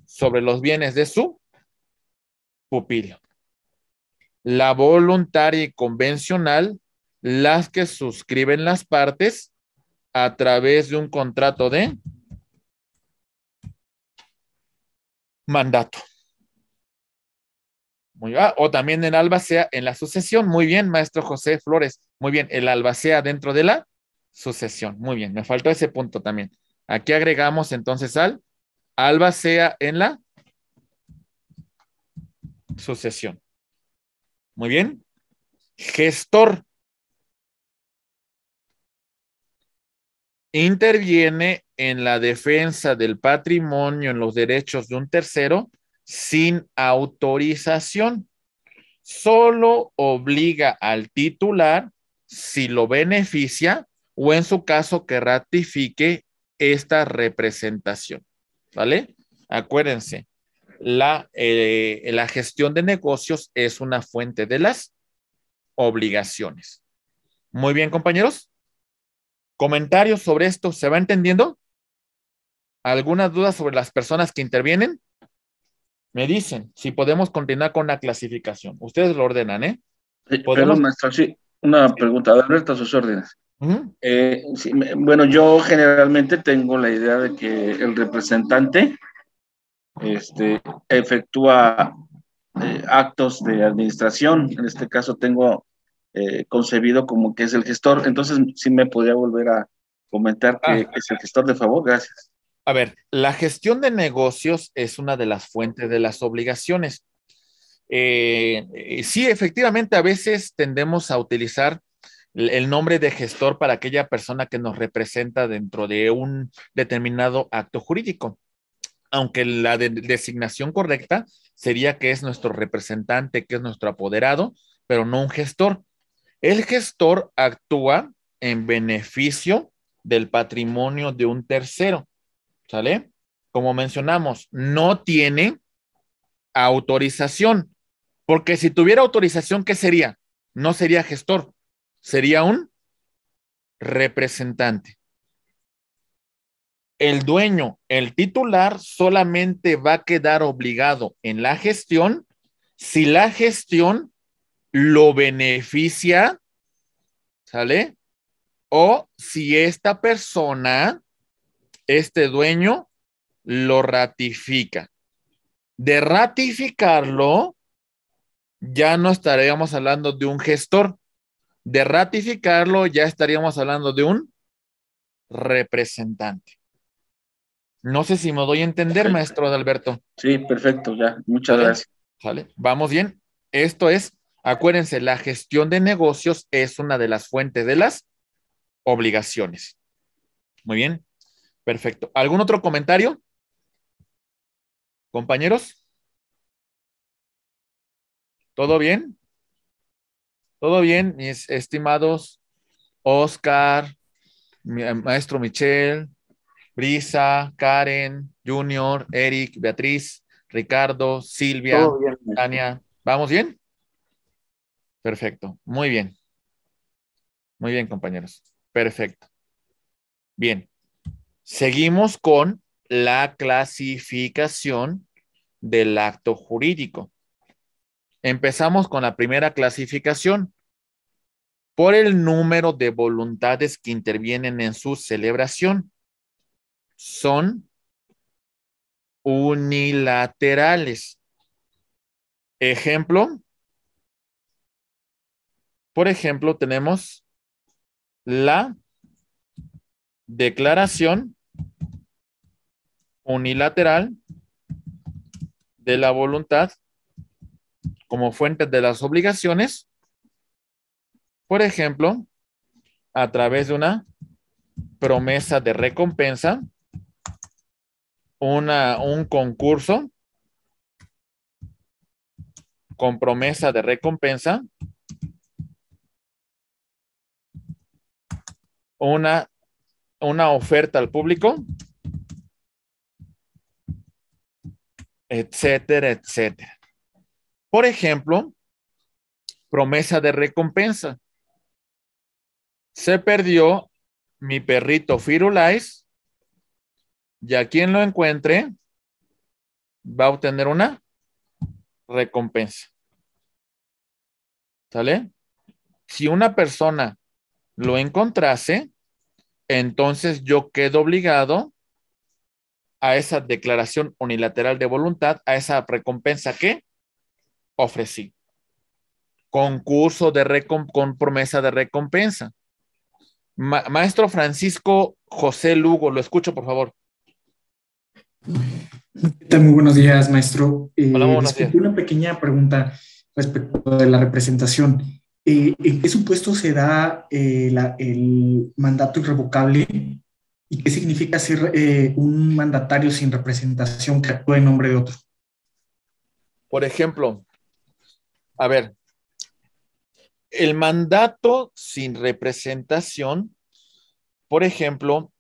sobre los bienes de su pupilo. La voluntaria y convencional, las que suscriben las partes a través de un contrato de mandato. Muy bien. O también el albacea en la sucesión. Muy bien, maestro José Flores. Muy bien, el albacea dentro de la sucesión. Muy bien, me faltó ese punto también. Aquí agregamos entonces al albacea en la sucesión. Muy bien. Gestor. Interviene en la defensa del patrimonio en los derechos de un tercero sin autorización. Solo obliga al titular si lo beneficia o en su caso que ratifique esta representación. ¿Vale? Acuérdense, la gestión de negocios es una fuente de las obligaciones. Muy bien, compañeros. ¿Comentarios sobre esto? ¿Se va entendiendo? ¿Alguna duda sobre las personas que intervienen? Me dicen si podemos continuar con la clasificación. Ustedes lo ordenan, ¿eh? Perdón, maestro, sí, una pregunta. Alberto, a sus órdenes. Sí, bueno, yo generalmente tengo la idea de que el representante efectúa actos de administración. En este caso tengo concebido como que es el gestor. Entonces, sí me podría volver a comentar que es el gestor, de favor. Gracias. A ver, la gestión de negocios es una de las fuentes de las obligaciones. Sí, efectivamente, a veces tendemos a utilizar el nombre de gestor para aquella persona que nos representa dentro de un determinado acto jurídico, aunque la designación correcta sería que es nuestro representante, que es nuestro apoderado, pero no un gestor. El gestor actúa en beneficio del patrimonio de un tercero, ¿sale? Como mencionamos, no tiene autorización, porque si tuviera autorización, ¿qué sería? No sería gestor, sería un representante. El dueño, el titular, solamente va a quedar obligado en la gestión si la gestión lo beneficia, ¿sale? O si esta persona, este dueño, lo ratifica. De ratificarlo, ya no estaríamos hablando de un gestor. De ratificarlo, ya estaríamos hablando de un representante. No sé si me doy a entender, sí, maestro Adalberto. Sí, perfecto, ya. Muchas gracias. ¿Sale? ¿Vamos bien? Esto es, acuérdense, la gestión de negocios es una de las fuentes de las obligaciones. Muy bien, perfecto. ¿Algún otro comentario? ¿Compañeros? ¿Todo bien? ¿Todo bien, mis estimados Oscar, maestro Michelle, Brisa, Karen, Junior, Eric, Beatriz, Ricardo, Silvia, Tania? ¿Vamos bien? Perfecto, muy bien. Muy bien, compañeros. Perfecto. Bien. Seguimos con la clasificación del acto jurídico. Empezamos con la primera clasificación. Por el número de voluntades que intervienen en su celebración. Son unilaterales. Ejemplo. Por ejemplo, tenemos la declaración unilateral de la voluntad como fuente de las obligaciones, por ejemplo, a través de una promesa de recompensa, un concurso con promesa de recompensa, una oferta al público, etcétera, etcétera. Por ejemplo, promesa de recompensa. Se perdió mi perrito Firulais y a quien lo encuentre va a obtener una recompensa. ¿Sale? Si una persona lo encontrase, entonces yo quedo obligado a esa declaración unilateral de voluntad, a esa recompensa que ofrecí. Concurso con promesa de recompensa. Maestro Francisco José Lugo, lo escucho, por favor. ¿Qué tal? Muy buenos días, maestro. Hola, buenos días. Una pequeña pregunta respecto de la representación. ¿En qué supuesto se da el mandato irrevocable y qué significa ser un mandatario sin representación que actúa en nombre de otro? Por ejemplo, a ver, el mandato sin representación, por ejemplo,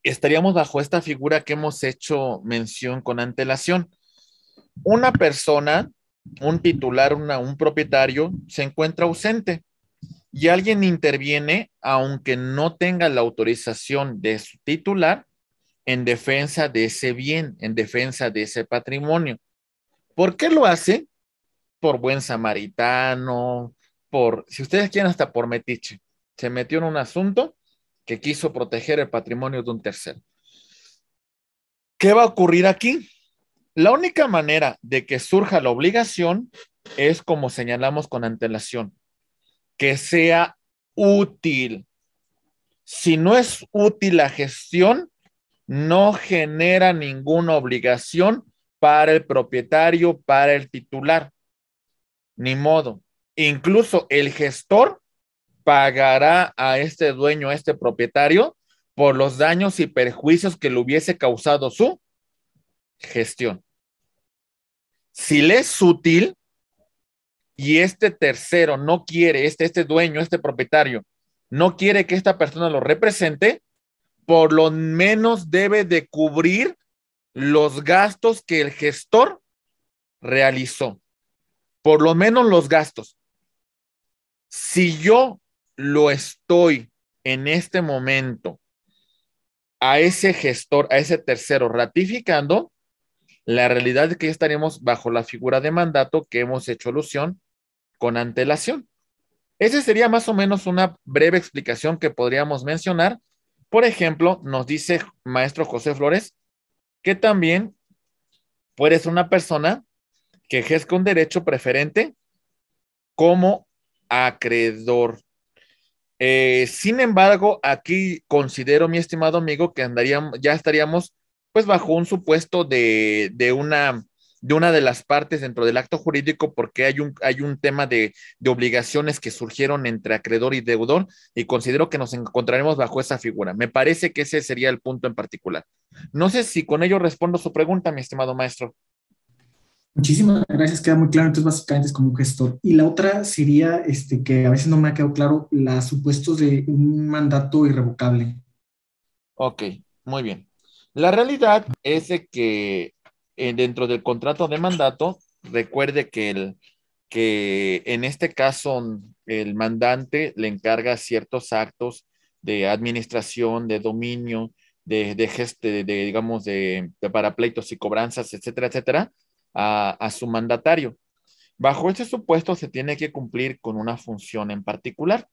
estaríamos bajo esta figura que hemos hecho mención con antelación. Una persona, un titular, un propietario, se encuentra ausente y alguien interviene, aunque no tenga la autorización de su titular, en defensa de ese bien, en defensa de ese patrimonio. ¿Por qué lo hace? Por buen samaritano, si ustedes quieren, hasta por metiche. Se metió en un asunto que quiso proteger el patrimonio de un tercero. ¿Qué va a ocurrir aquí? La única manera de que surja la obligación es como señalamos con antelación, que sea útil. Si no es útil la gestión, no genera ninguna obligación para el propietario, para el titular. Ni modo. Incluso el gestor pagará a este dueño, a este propietario, por los daños y perjuicios que le hubiese causado su gestión. Si le es útil y este tercero no quiere, este dueño, este propietario, no quiere que esta persona lo represente, por lo menos debe de cubrir los gastos que el gestor realizó. Por lo menos los gastos. Si yo lo estoy en este momento a ese gestor, a ese tercero ratificando, la realidad es que ya estaremos bajo la figura de mandato que hemos hecho alusión con antelación. Esa sería más o menos una breve explicación que podríamos mencionar. Por ejemplo, nos dice maestro José Flores que también puede ser una persona que ejerza un derecho preferente como acreedor. Sin embargo, aquí considero, mi estimado amigo, que ya estaríamos pues bajo un supuesto de una de las partes dentro del acto jurídico, porque hay un tema de obligaciones que surgieron entre acreedor y deudor, y considero que nos encontraremos bajo esa figura. Me parece que ese sería el punto en particular. No sé si con ello respondo su pregunta, mi estimado maestro. Muchísimas gracias, queda muy claro. Entonces, básicamente es como un gestor. Y la otra sería que a veces no me ha quedado claro, los supuestos de un mandato irrevocable. Ok, muy bien. La realidad es de que dentro del contrato de mandato, recuerde que en este caso el mandante le encarga ciertos actos de administración, de dominio, digamos, de parapleitos y cobranzas, etcétera, etcétera, a su mandatario. Bajo este supuesto se tiene que cumplir con una función en particular.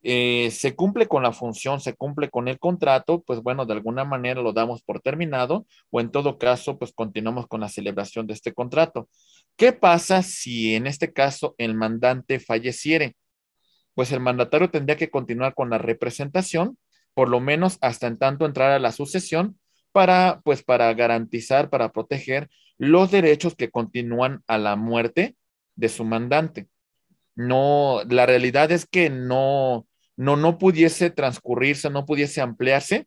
Se cumple con la función, se cumple con el contrato, pues bueno, de alguna manera lo damos por terminado o en todo caso, pues continuamos con la celebración de este contrato. ¿Qué pasa si en este caso el mandante falleciere? Pues el mandatario tendría que continuar con la representación, por lo menos hasta en tanto entrar a la sucesión para, pues para garantizar, para proteger los derechos que continúan a la muerte de su mandante. No, la realidad es que no pudiese transcurrirse, no pudiese ampliarse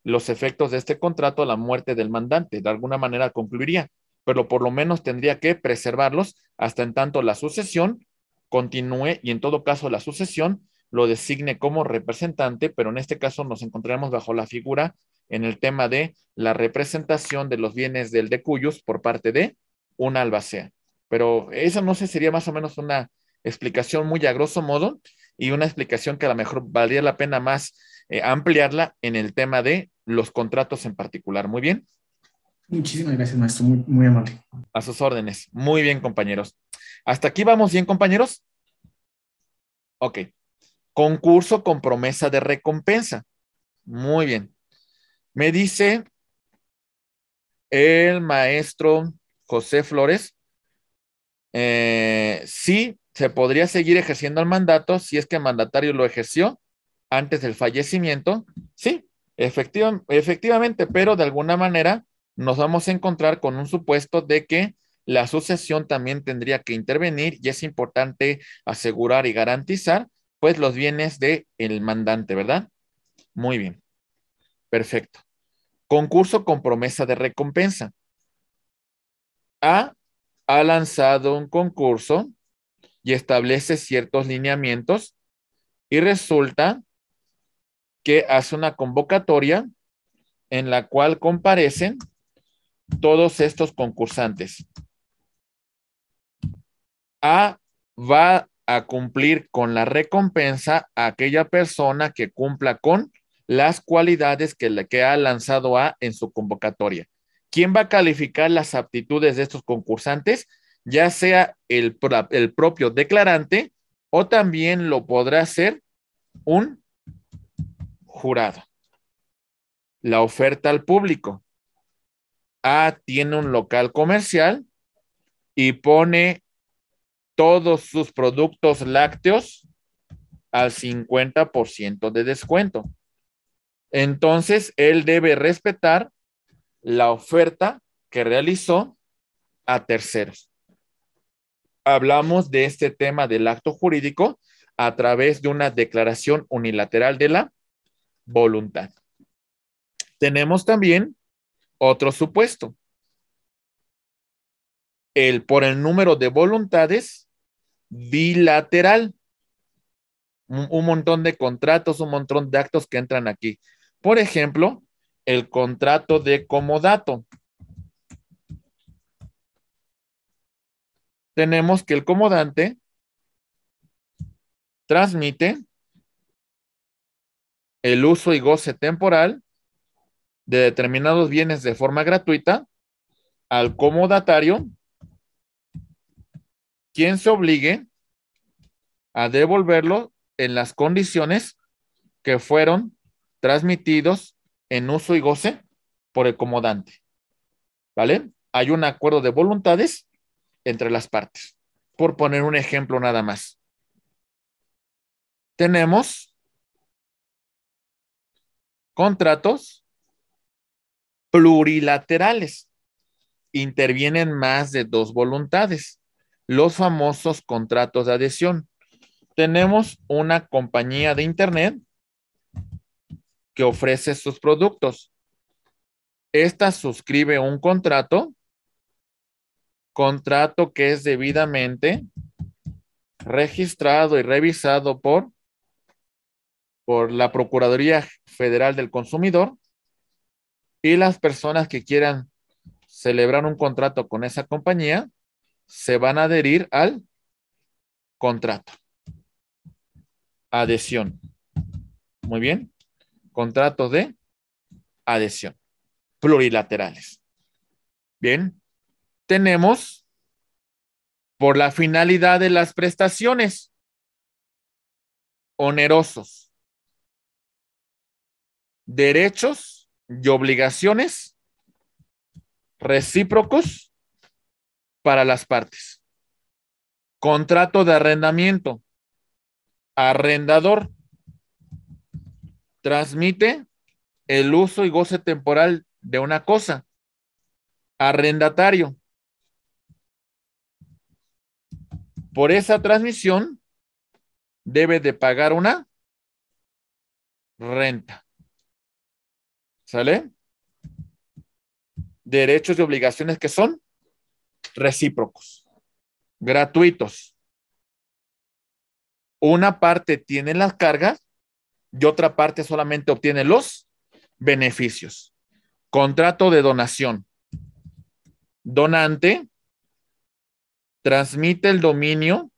los efectos de este contrato a la muerte del mandante. De alguna manera concluiría, pero por lo menos tendría que preservarlos hasta en tanto la sucesión continúe y en todo caso la sucesión lo designe como representante, pero en este caso nos encontraremos bajo la figura en el tema de la representación de los bienes del decuyus por parte de una albacea. Pero eso no sé, sería más o menos una explicación muy a grosso modo y una explicación que a lo mejor valdría la pena más ampliarla en el tema de los contratos en particular. Muy bien. Muchísimas gracias, maestro. Muy, muy amable. A sus órdenes. Muy bien, compañeros. ¿Hasta aquí vamos bien, compañeros? Ok. Concurso con promesa de recompensa. Muy bien. Me dice el maestro José Flores, sí, se podría seguir ejerciendo el mandato si es que el mandatario lo ejerció antes del fallecimiento. Sí, efectivamente, pero de alguna manera nos vamos a encontrar con un supuesto de que la sucesión también tendría que intervenir y es importante asegurar y garantizar pues los bienes del mandante, ¿verdad? Muy bien, perfecto. Concurso con promesa de recompensa. Ha lanzado un concurso y establece ciertos lineamientos y resulta que hace una convocatoria en la cual comparecen todos estos concursantes. A va a cumplir con la recompensa a aquella persona que cumpla con las cualidades que ha lanzado A en su convocatoria. ¿Quién va a calificar las aptitudes de estos concursantes? Ya sea el propio declarante o también lo podrá hacer un jurado. La oferta al público. A tiene un local comercial y pone todos sus productos lácteos al 50% de descuento. Entonces, él debe respetar la oferta que realizó a terceros. Hablamos de este tema del acto jurídico a través de una declaración unilateral de la voluntad. Tenemos también otro supuesto. Por el número de voluntades bilateral. Un montón de contratos, un montón de actos que entran aquí. Por ejemplo, el contrato de comodato. Tenemos que el comodante transmite el uso y goce temporal de determinados bienes de forma gratuita al comodatario, quien se obligue a devolverlo en las condiciones que fueron transmitidos en uso y goce por el comodante. ¿Vale? Hay un acuerdo de voluntades entre las partes. Por poner un ejemplo nada más. Tenemos contratos plurilaterales. Intervienen más de dos voluntades. Los famosos contratos de adhesión. Tenemos una compañía de internet que ofrece sus productos. Esta suscribe un contrato que es debidamente registrado y revisado por la Procuraduría Federal del Consumidor, y las personas que quieran celebrar un contrato con esa compañía se van a adherir al contrato. Adhesión. Muy bien. Contratos de adhesión plurilaterales. Bien. tenemos por la finalidad de las prestaciones onerosos, derechos y obligaciones recíprocos para las partes. Contrato de arrendamiento. Arrendador transmite el uso y goce temporal de una cosa. Arrendatario, por esa transmisión, debe de pagar una renta. ¿Sale? Derechos y obligaciones que son recíprocos, gratuitos. Una parte tiene las cargas y otra parte solamente obtiene los beneficios. Contrato de donación. Donante transmite el dominio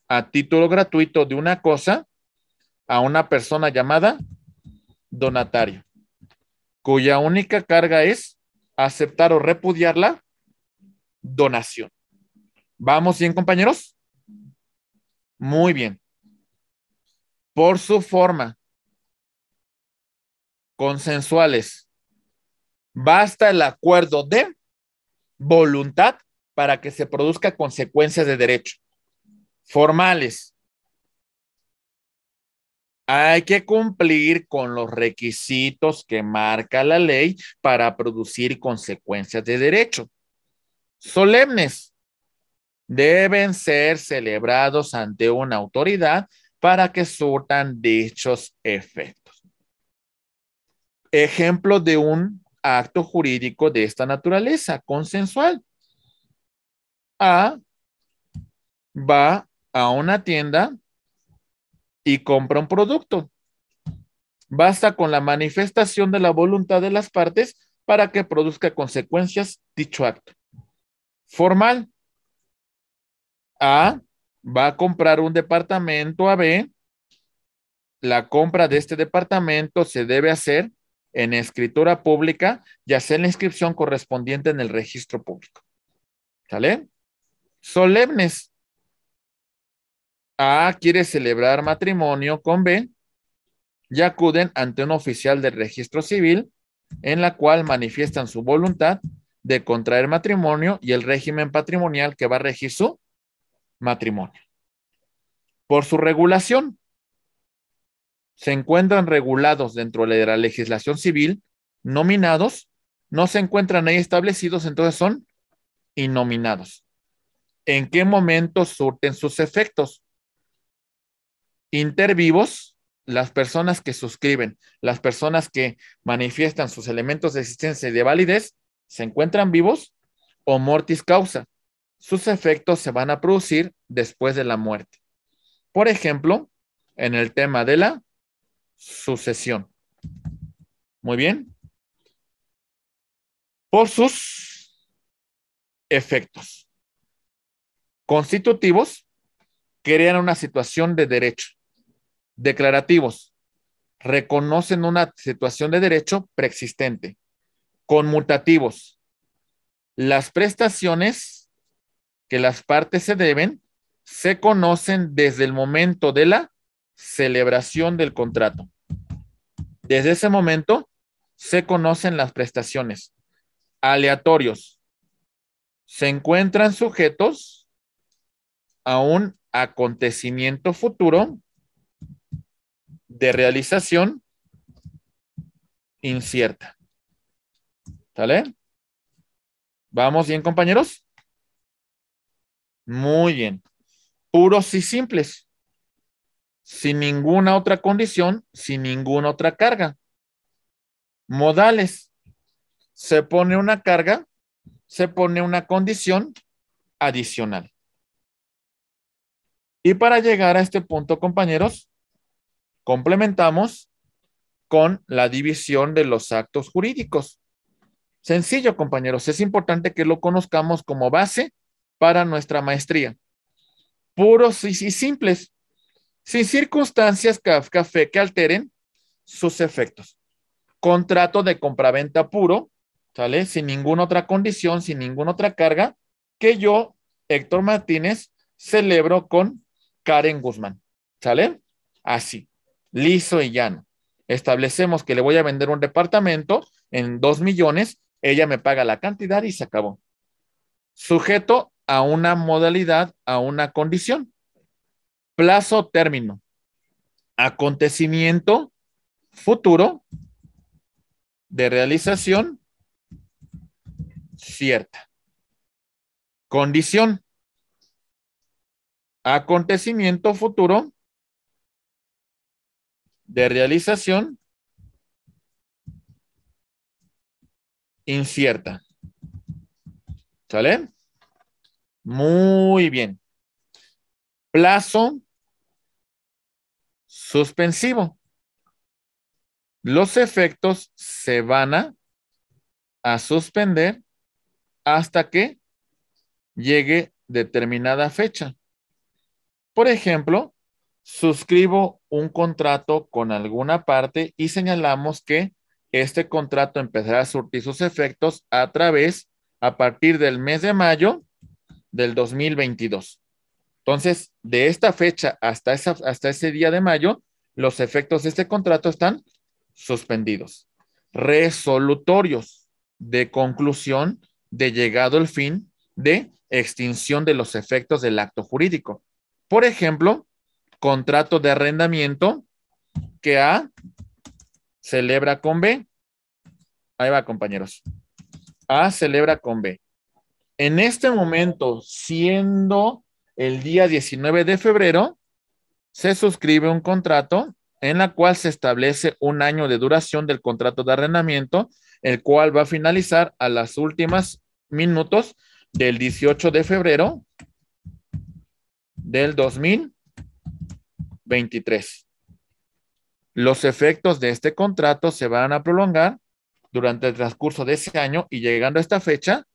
a título gratuito de una cosa a una persona llamada donatario, cuya única carga es aceptar o repudiar la donación. ¿Vamos bien, compañeros? Muy bien. Por su forma, consensuales, basta el acuerdo de voluntad para que se produzca consecuencias de derecho. Formales. Hay que cumplir con los requisitos que marca la ley para producir consecuencias de derecho. Solemnes. Deben ser celebrados ante una autoridad para que surtan dichos efectos. Ejemplo de un acto jurídico de esta naturaleza, consensual. A va a una tienda y compra un producto. Basta con la manifestación de la voluntad de las partes para que produzca consecuencias dicho acto. Formal. A va a comprar un departamento a B. La compra de este departamento se debe hacer en escritura pública y hacer la inscripción correspondiente en el registro público. ¿Sale? Solemnes. A quiere celebrar matrimonio con B y acuden ante un oficial del registro civil en la cual manifiestan su voluntad de contraer matrimonio y el régimen patrimonial que va a regir su matrimonio. Por su regulación, se encuentran regulados dentro de la legislación civil, nominados, no se encuentran ahí establecidos, entonces son innominados. ¿En qué momento surten sus efectos? Intervivos, las personas que suscriben, las personas que manifiestan sus elementos de existencia y de validez, se encuentran vivos, o mortis causa. Sus efectos se van a producir después de la muerte. Por ejemplo, en el tema de la sucesión. Muy bien. Por sus efectos constitutivos, crean una situación de derecho. Declarativos, reconocen una situación de derecho preexistente. Conmutativos, las prestaciones que las partes se deben se conocen desde el momento de la celebración del contrato. Desde ese momento se conocen las prestaciones. Aleatorios, se encuentran sujetos a un acontecimiento futuro de realización incierta. ¿Sale? ¿Vamos bien, compañeros? Muy bien. Puros y simples. Sin ninguna otra condición, sin ninguna otra carga. Modales. Se pone una carga, se pone una condición adicional. Y para llegar a este punto, compañeros, complementamos con la división de los actos jurídicos. Sencillo, compañeros, es importante que lo conozcamos como base para nuestra maestría. Puros y simples, sin circunstancias café que alteren sus efectos. Contrato de compraventa puro, ¿sale? Sin ninguna otra condición, sin ninguna otra carga, que yo, Héctor Martínez, celebro con Karen Guzmán. ¿Sale? Así, liso y llano. Establecemos que le voy a vender un departamento en 2 millones, ella me paga la cantidad y se acabó. Sujeto a una modalidad, a una condición. Plazo, término. Acontecimiento futuro de realización cierta. Condición. Acontecimiento futuro de realización incierta. ¿Sale? Muy bien. Plazo suspensivo. Los efectos se van a suspender hasta que llegue determinada fecha. Por ejemplo, suscribo un contrato con alguna parte y señalamos que este contrato empezará a surtir sus efectos a partir del mes de mayo del 2022. Entonces, de esta fecha hasta ese día de mayo, los efectos de este contrato están suspendidos. Resolutorios de conclusión de llegado el fin de extinción de los efectos del acto jurídico. Por ejemplo, contrato de arrendamiento que A celebra con B. Ahí va, compañeros. A celebra con B. En este momento, siendo el día 19 de febrero, se suscribe un contrato en la cual se establece un año de duración del contrato de arrendamiento, el cual va a finalizar a las últimas minutos del 18 de febrero del 2023. Los efectos de este contrato se van a prolongar durante el transcurso de ese año y llegando a esta fecha,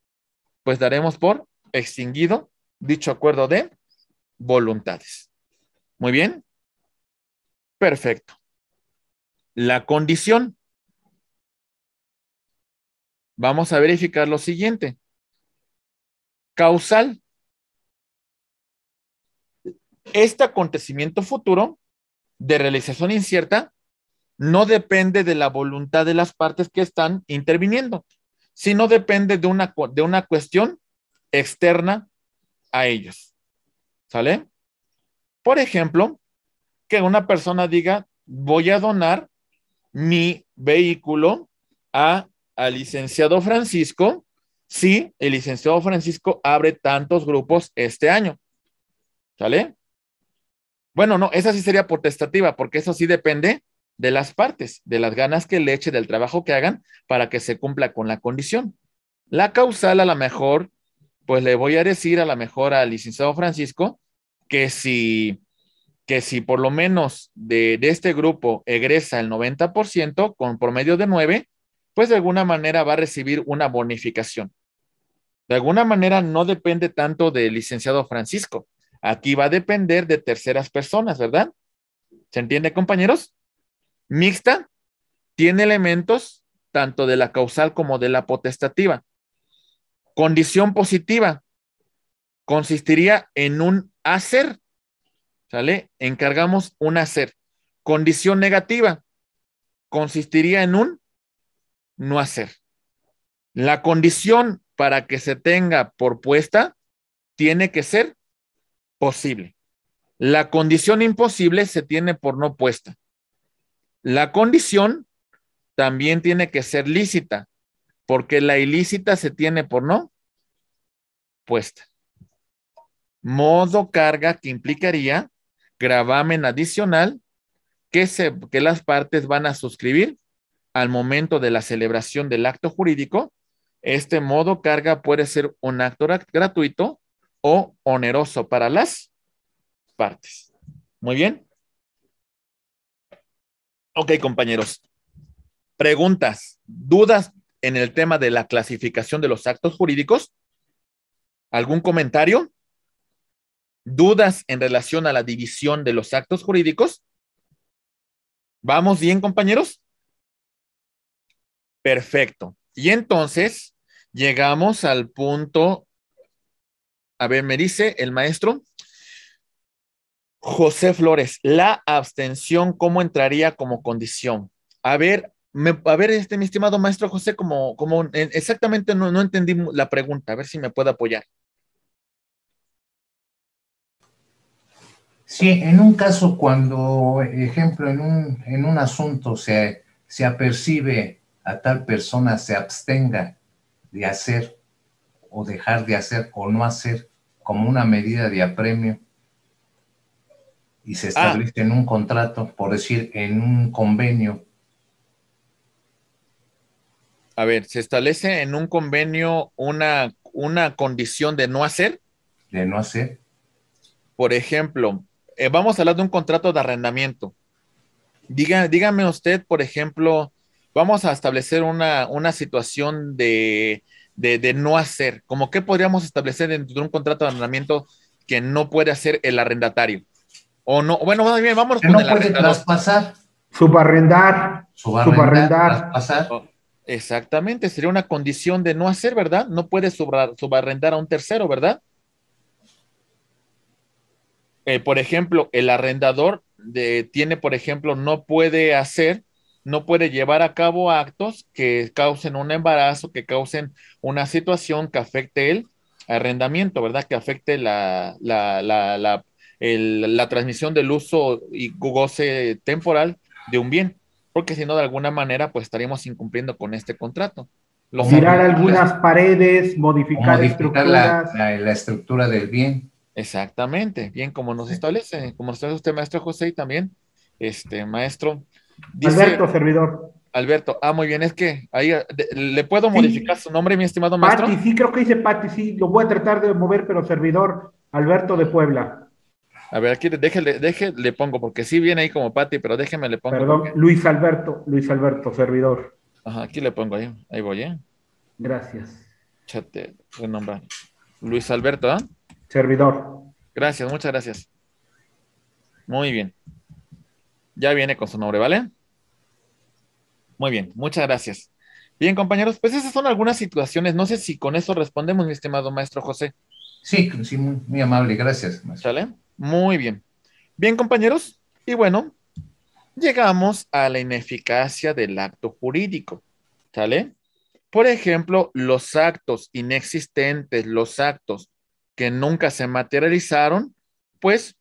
pues daremos por extinguido dicho acuerdo de voluntades. Muy bien. Perfecto. La condición. Vamos a verificar lo siguiente. Causal. Este acontecimiento futuro de realización incierta no depende de la voluntad de las partes que están interviniendo, sino depende de una cuestión externa a ellos. ¿Sale? Por ejemplo, que una persona diga, voy a donar mi vehículo al licenciado Francisco si el licenciado Francisco abre tantos grupos este año. ¿Sale? Bueno, no, esa sí sería potestativa, porque eso sí depende de las partes, de las ganas que le eche, del trabajo que hagan para que se cumpla con la condición. La causal, a lo mejor, pues le voy a decir a lo mejor al licenciado Francisco que si por lo menos de este grupo egresa el 90% con promedio de 9, pues de alguna manera va a recibir una bonificación. De alguna manera no depende tanto del licenciado Francisco. Aquí va a depender de terceras personas, ¿verdad? ¿Se entiende, compañeros? Mixta tiene elementos tanto de la causal como de la potestativa. Condición positiva consistiría en un hacer. ¿Sale? Encargamos un hacer. Condición negativa consistiría en un no hacer. La condición para que se tenga por puesta tiene que ser posible. La condición imposible se tiene por no puesta. La condición también tiene que ser lícita, porque la ilícita se tiene por no puesta. Modo carga que implicaría gravamen adicional que las partes van a suscribir al momento de la celebración del acto jurídico. Este modo carga puede ser un acto gratuito o oneroso para las partes. Muy bien. Ok, compañeros. Preguntas, dudas en el tema de la clasificación de los actos jurídicos. ¿Algún comentario? ¿Dudas en relación a la división de los actos jurídicos? ¿Vamos bien, compañeros? Perfecto. Y entonces llegamos al punto A ver, me dice el maestro José Flores, la abstención, ¿cómo entraría como condición? A ver, mi estimado maestro José, exactamente no entendí la pregunta, a ver si me puede apoyar. Sí, en un caso cuando, ejemplo, en un asunto se apercibe a tal persona se abstenga de hacer o dejar de hacer o no hacer como una medida de apremio y se establece en un contrato, por decir, en un convenio. A ver, ¿se establece en un convenio una condición de no hacer? De no hacer. Por ejemplo, vamos a hablar de un contrato de arrendamiento. Dígame usted, por ejemplo, vamos a establecer una situación de no hacer. ¿Cómo qué podríamos establecer dentro de un contrato de arrendamiento que no puede hacer el arrendatario? O no, bueno, más bien, vámonos Que con no el puede arrendador. traspasar. Subarrendar. Traspasar. Oh, exactamente, sería una condición de no hacer, ¿verdad? No puede subarrendar a un tercero, ¿verdad? Por ejemplo, el arrendador tiene, por ejemplo, no puede llevar a cabo actos que causen un embarazo, que causen una situación que afecte el arrendamiento, ¿verdad? Que afecte la transmisión del uso y goce temporal de un bien, porque si no, de alguna manera, pues estaríamos incumpliendo con este contrato. Tirar algunas paredes, modificar estructuras. La estructura del bien. Exactamente, bien como nos establece usted, maestro José, y también maestro, dice Alberto, servidor. Alberto, muy bien, es que ahí le puedo modificar su nombre, mi estimado maestro. Pati, sí, creo que dice Pati, sí, lo voy a tratar de mover, pero servidor, Alberto de Puebla. A ver, aquí le pongo, porque sí viene ahí como Pati, pero déjeme le pongo. Perdón, porque... Luis Alberto, servidor. Ajá, aquí le pongo ahí voy, Gracias. Chate, renombrar. Luis Alberto, ¿ah? Servidor. Gracias, muchas gracias. Muy bien. Ya viene con su nombre, ¿vale? Muy bien, muchas gracias. Bien, compañeros, pues esas son algunas situaciones. No sé si con eso respondemos, mi estimado maestro José. Sí, sí, muy, muy amable, gracias, maestro. ¿Sale? Muy bien. Bien, compañeros, y bueno, llegamos a la ineficacia del acto jurídico. ¿Sale? Por ejemplo, los actos inexistentes, los actos que nunca se materializaron, pues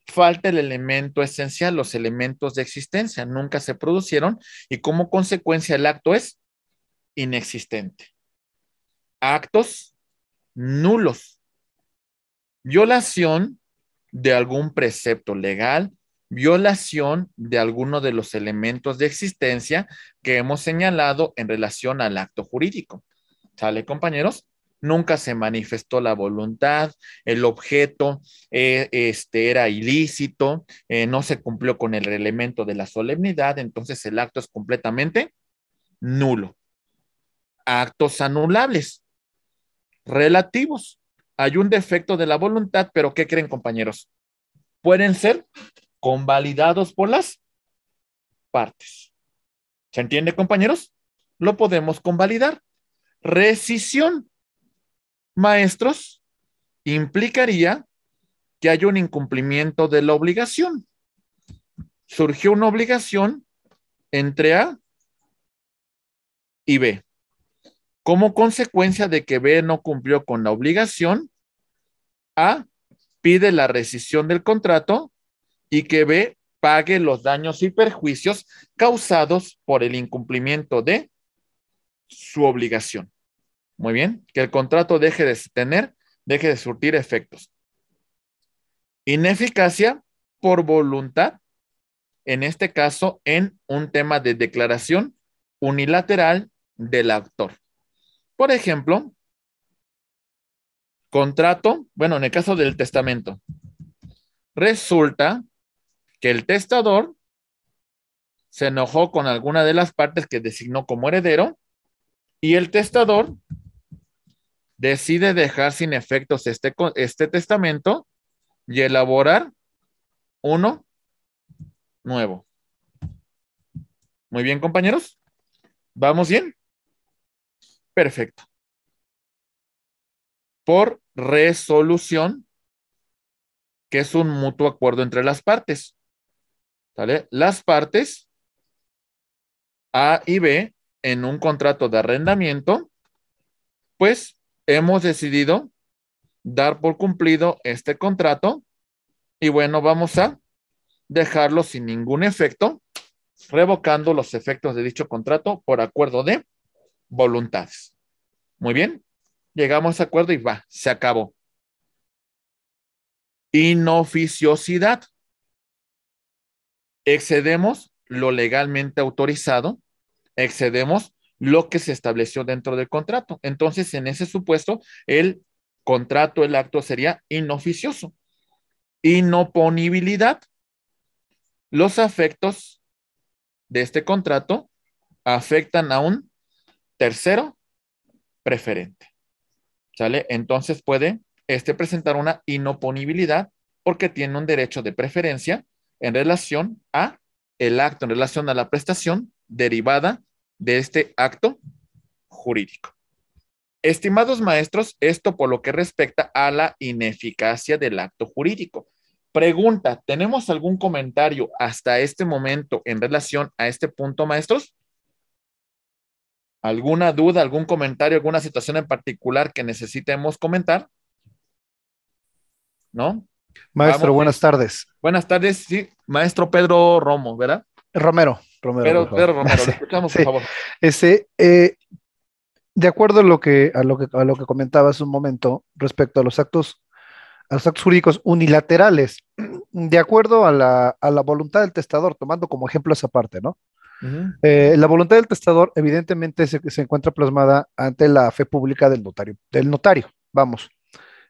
falta el elemento esencial, los elementos de existencia, nunca se produjeron y como consecuencia el acto es inexistente. Actos nulos. Violación de algún precepto legal, violación de alguno de los elementos de existencia que hemos señalado en relación al acto jurídico. ¿Sale, compañeros? Nunca se manifestó la voluntad, el objeto era ilícito, no se cumplió con el elemento de la solemnidad, entonces el acto es completamente nulo. Actos anulables, relativos. Hay un defecto de la voluntad, pero ¿qué creen, compañeros? Pueden ser convalidados por las partes. ¿Se entiende, compañeros? Lo podemos convalidar. Rescisión, maestros, implicaría que haya un incumplimiento de la obligación. Surgió una obligación entre A y B. Como consecuencia de que B no cumplió con la obligación, A pide la rescisión del contrato y que B pague los daños y perjuicios causados por el incumplimiento de su obligación. Muy bien, que el contrato deje de surtir efectos. Ineficacia por voluntad, en este caso en un tema de declaración unilateral del autor. Por ejemplo, contrato, bueno, en el caso del testamento, resulta que el testador se enojó con alguna de las partes que designó como heredero y el testador decide dejar sin efectos este testamento y elaborar uno nuevo. Muy bien, compañeros. ¿Vamos bien? Perfecto. por resolución, que es un mutuo acuerdo entre las partes. ¿Sale? Las partes A y B en un contrato de arrendamiento, pues hemos decidido dar por cumplido este contrato y bueno, vamos a dejarlo sin ningún efecto, revocando los efectos de dicho contrato por acuerdo de voluntades. Muy bien, llegamos a acuerdo y va, se acabó. Inoficiosidad. Excedemos lo legalmente autorizado, excedemos lo que se estableció dentro del contrato. Entonces, en ese supuesto, el contrato, el acto sería inoficioso. Inoponibilidad. Los efectos de este contrato afectan a un tercero preferente. ¿Sale? Entonces puede presentar una inoponibilidad porque tiene un derecho de preferencia en relación a el acto, en relación a la prestación derivada de este acto jurídico. Estimados maestros, esto por lo que respecta a la ineficacia del acto jurídico. Pregunta, ¿tenemos algún comentario hasta este momento en relación a este punto, maestros? ¿Alguna duda, algún comentario, alguna situación en particular que necesitemos comentar? ¿No? Maestro, Vamos, buenas tardes. Buenas tardes, sí, maestro Pedro Romo, ¿verdad? Romero, Pedro Romero, sí, lo escuchamos, sí. por favor. De acuerdo a lo que comentaba hace un momento respecto a los actos jurídicos unilaterales, de acuerdo a la voluntad del testador, tomando como ejemplo esa parte, ¿no? La voluntad del testador evidentemente se encuentra plasmada ante la fe pública del notario, vamos.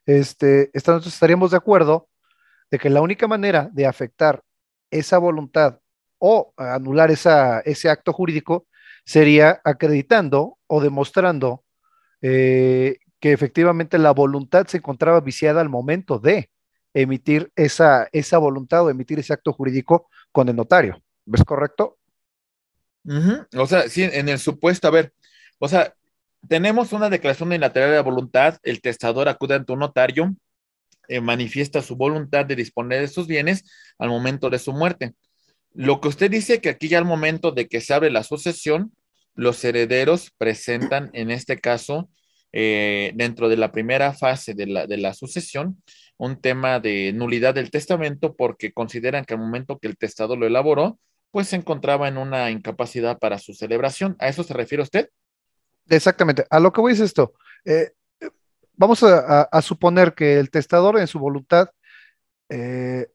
Estaríamos de acuerdo de que la única manera de afectar esa voluntad o anular ese acto jurídico sería acreditando o demostrando que efectivamente la voluntad se encontraba viciada al momento de emitir esa voluntad o emitir ese acto jurídico con el notario. ¿Es correcto? O sea, sí, en el supuesto, a ver, o sea, tenemos una declaración unilateral de voluntad, el testador acude ante un notario, manifiesta su voluntad de disponer de sus bienes al momento de su muerte. Lo que usted dice que aquí ya al momento de que se abre la sucesión, los herederos presentan, en este caso, dentro de la primera fase de la sucesión, un tema de nulidad del testamento porque consideran que al momento que el testador lo elaboró, pues se encontraba en una incapacidad para su celebración. ¿A eso se refiere usted? Exactamente. A lo que voy es esto. Eh, Vamos a suponer que el testador en su voluntad eh,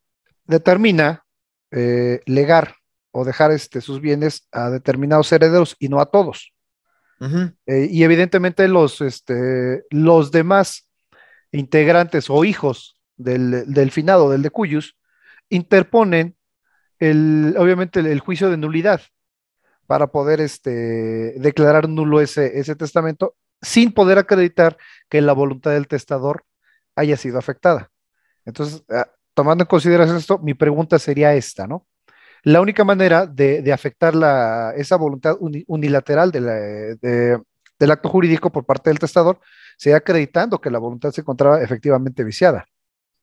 determina legar o dejar sus bienes a determinados herederos y no a todos. Y evidentemente los demás integrantes o hijos del finado, del decuyus, interponen obviamente el juicio de nulidad para poder declarar nulo ese testamento sin poder acreditar que la voluntad del testador haya sido afectada. Entonces, tomando en consideración esto, mi pregunta sería esta, ¿no? La única manera de afectar esa voluntad unilateral del acto jurídico por parte del testador sería acreditando que la voluntad se encontraba efectivamente viciada.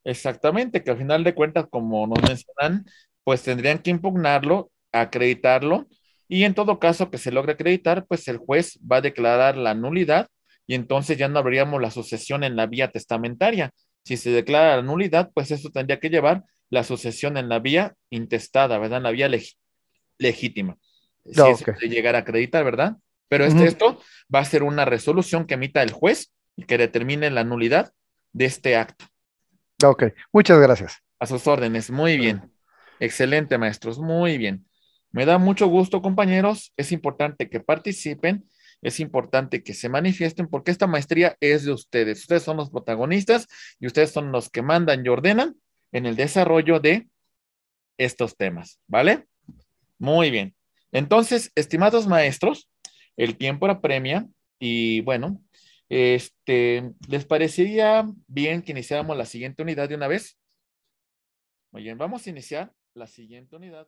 Exactamente, que al final de cuentas, como nos mencionan, pues tendrían que impugnarlo, acreditarlo, y en todo caso que se logre acreditar, pues el juez va a declarar la nulidad y entonces ya no habríamos la sucesión en la vía testamentaria. Si se declara la nulidad, pues eso tendría que llevar la sucesión en la vía intestada, ¿verdad? En la vía legítima. Si No, eso okay. se llegara a acreditar, ¿verdad? Pero esto va a ser una resolución que emita el juez y que determine la nulidad de este acto. Ok, muchas gracias. A sus órdenes, muy bien. Excelente, maestros, muy bien. Me da mucho gusto, compañeros. Es importante que participen, es importante que se manifiesten, porque esta maestría es de ustedes. Ustedes son los protagonistas y ustedes son los que mandan y ordenan en el desarrollo de estos temas, ¿vale? Muy bien. Entonces, estimados maestros, el tiempo apremia y bueno, ¿les parecería bien que iniciáramos la siguiente unidad de una vez? Muy bien, vamos a iniciar la siguiente unidad.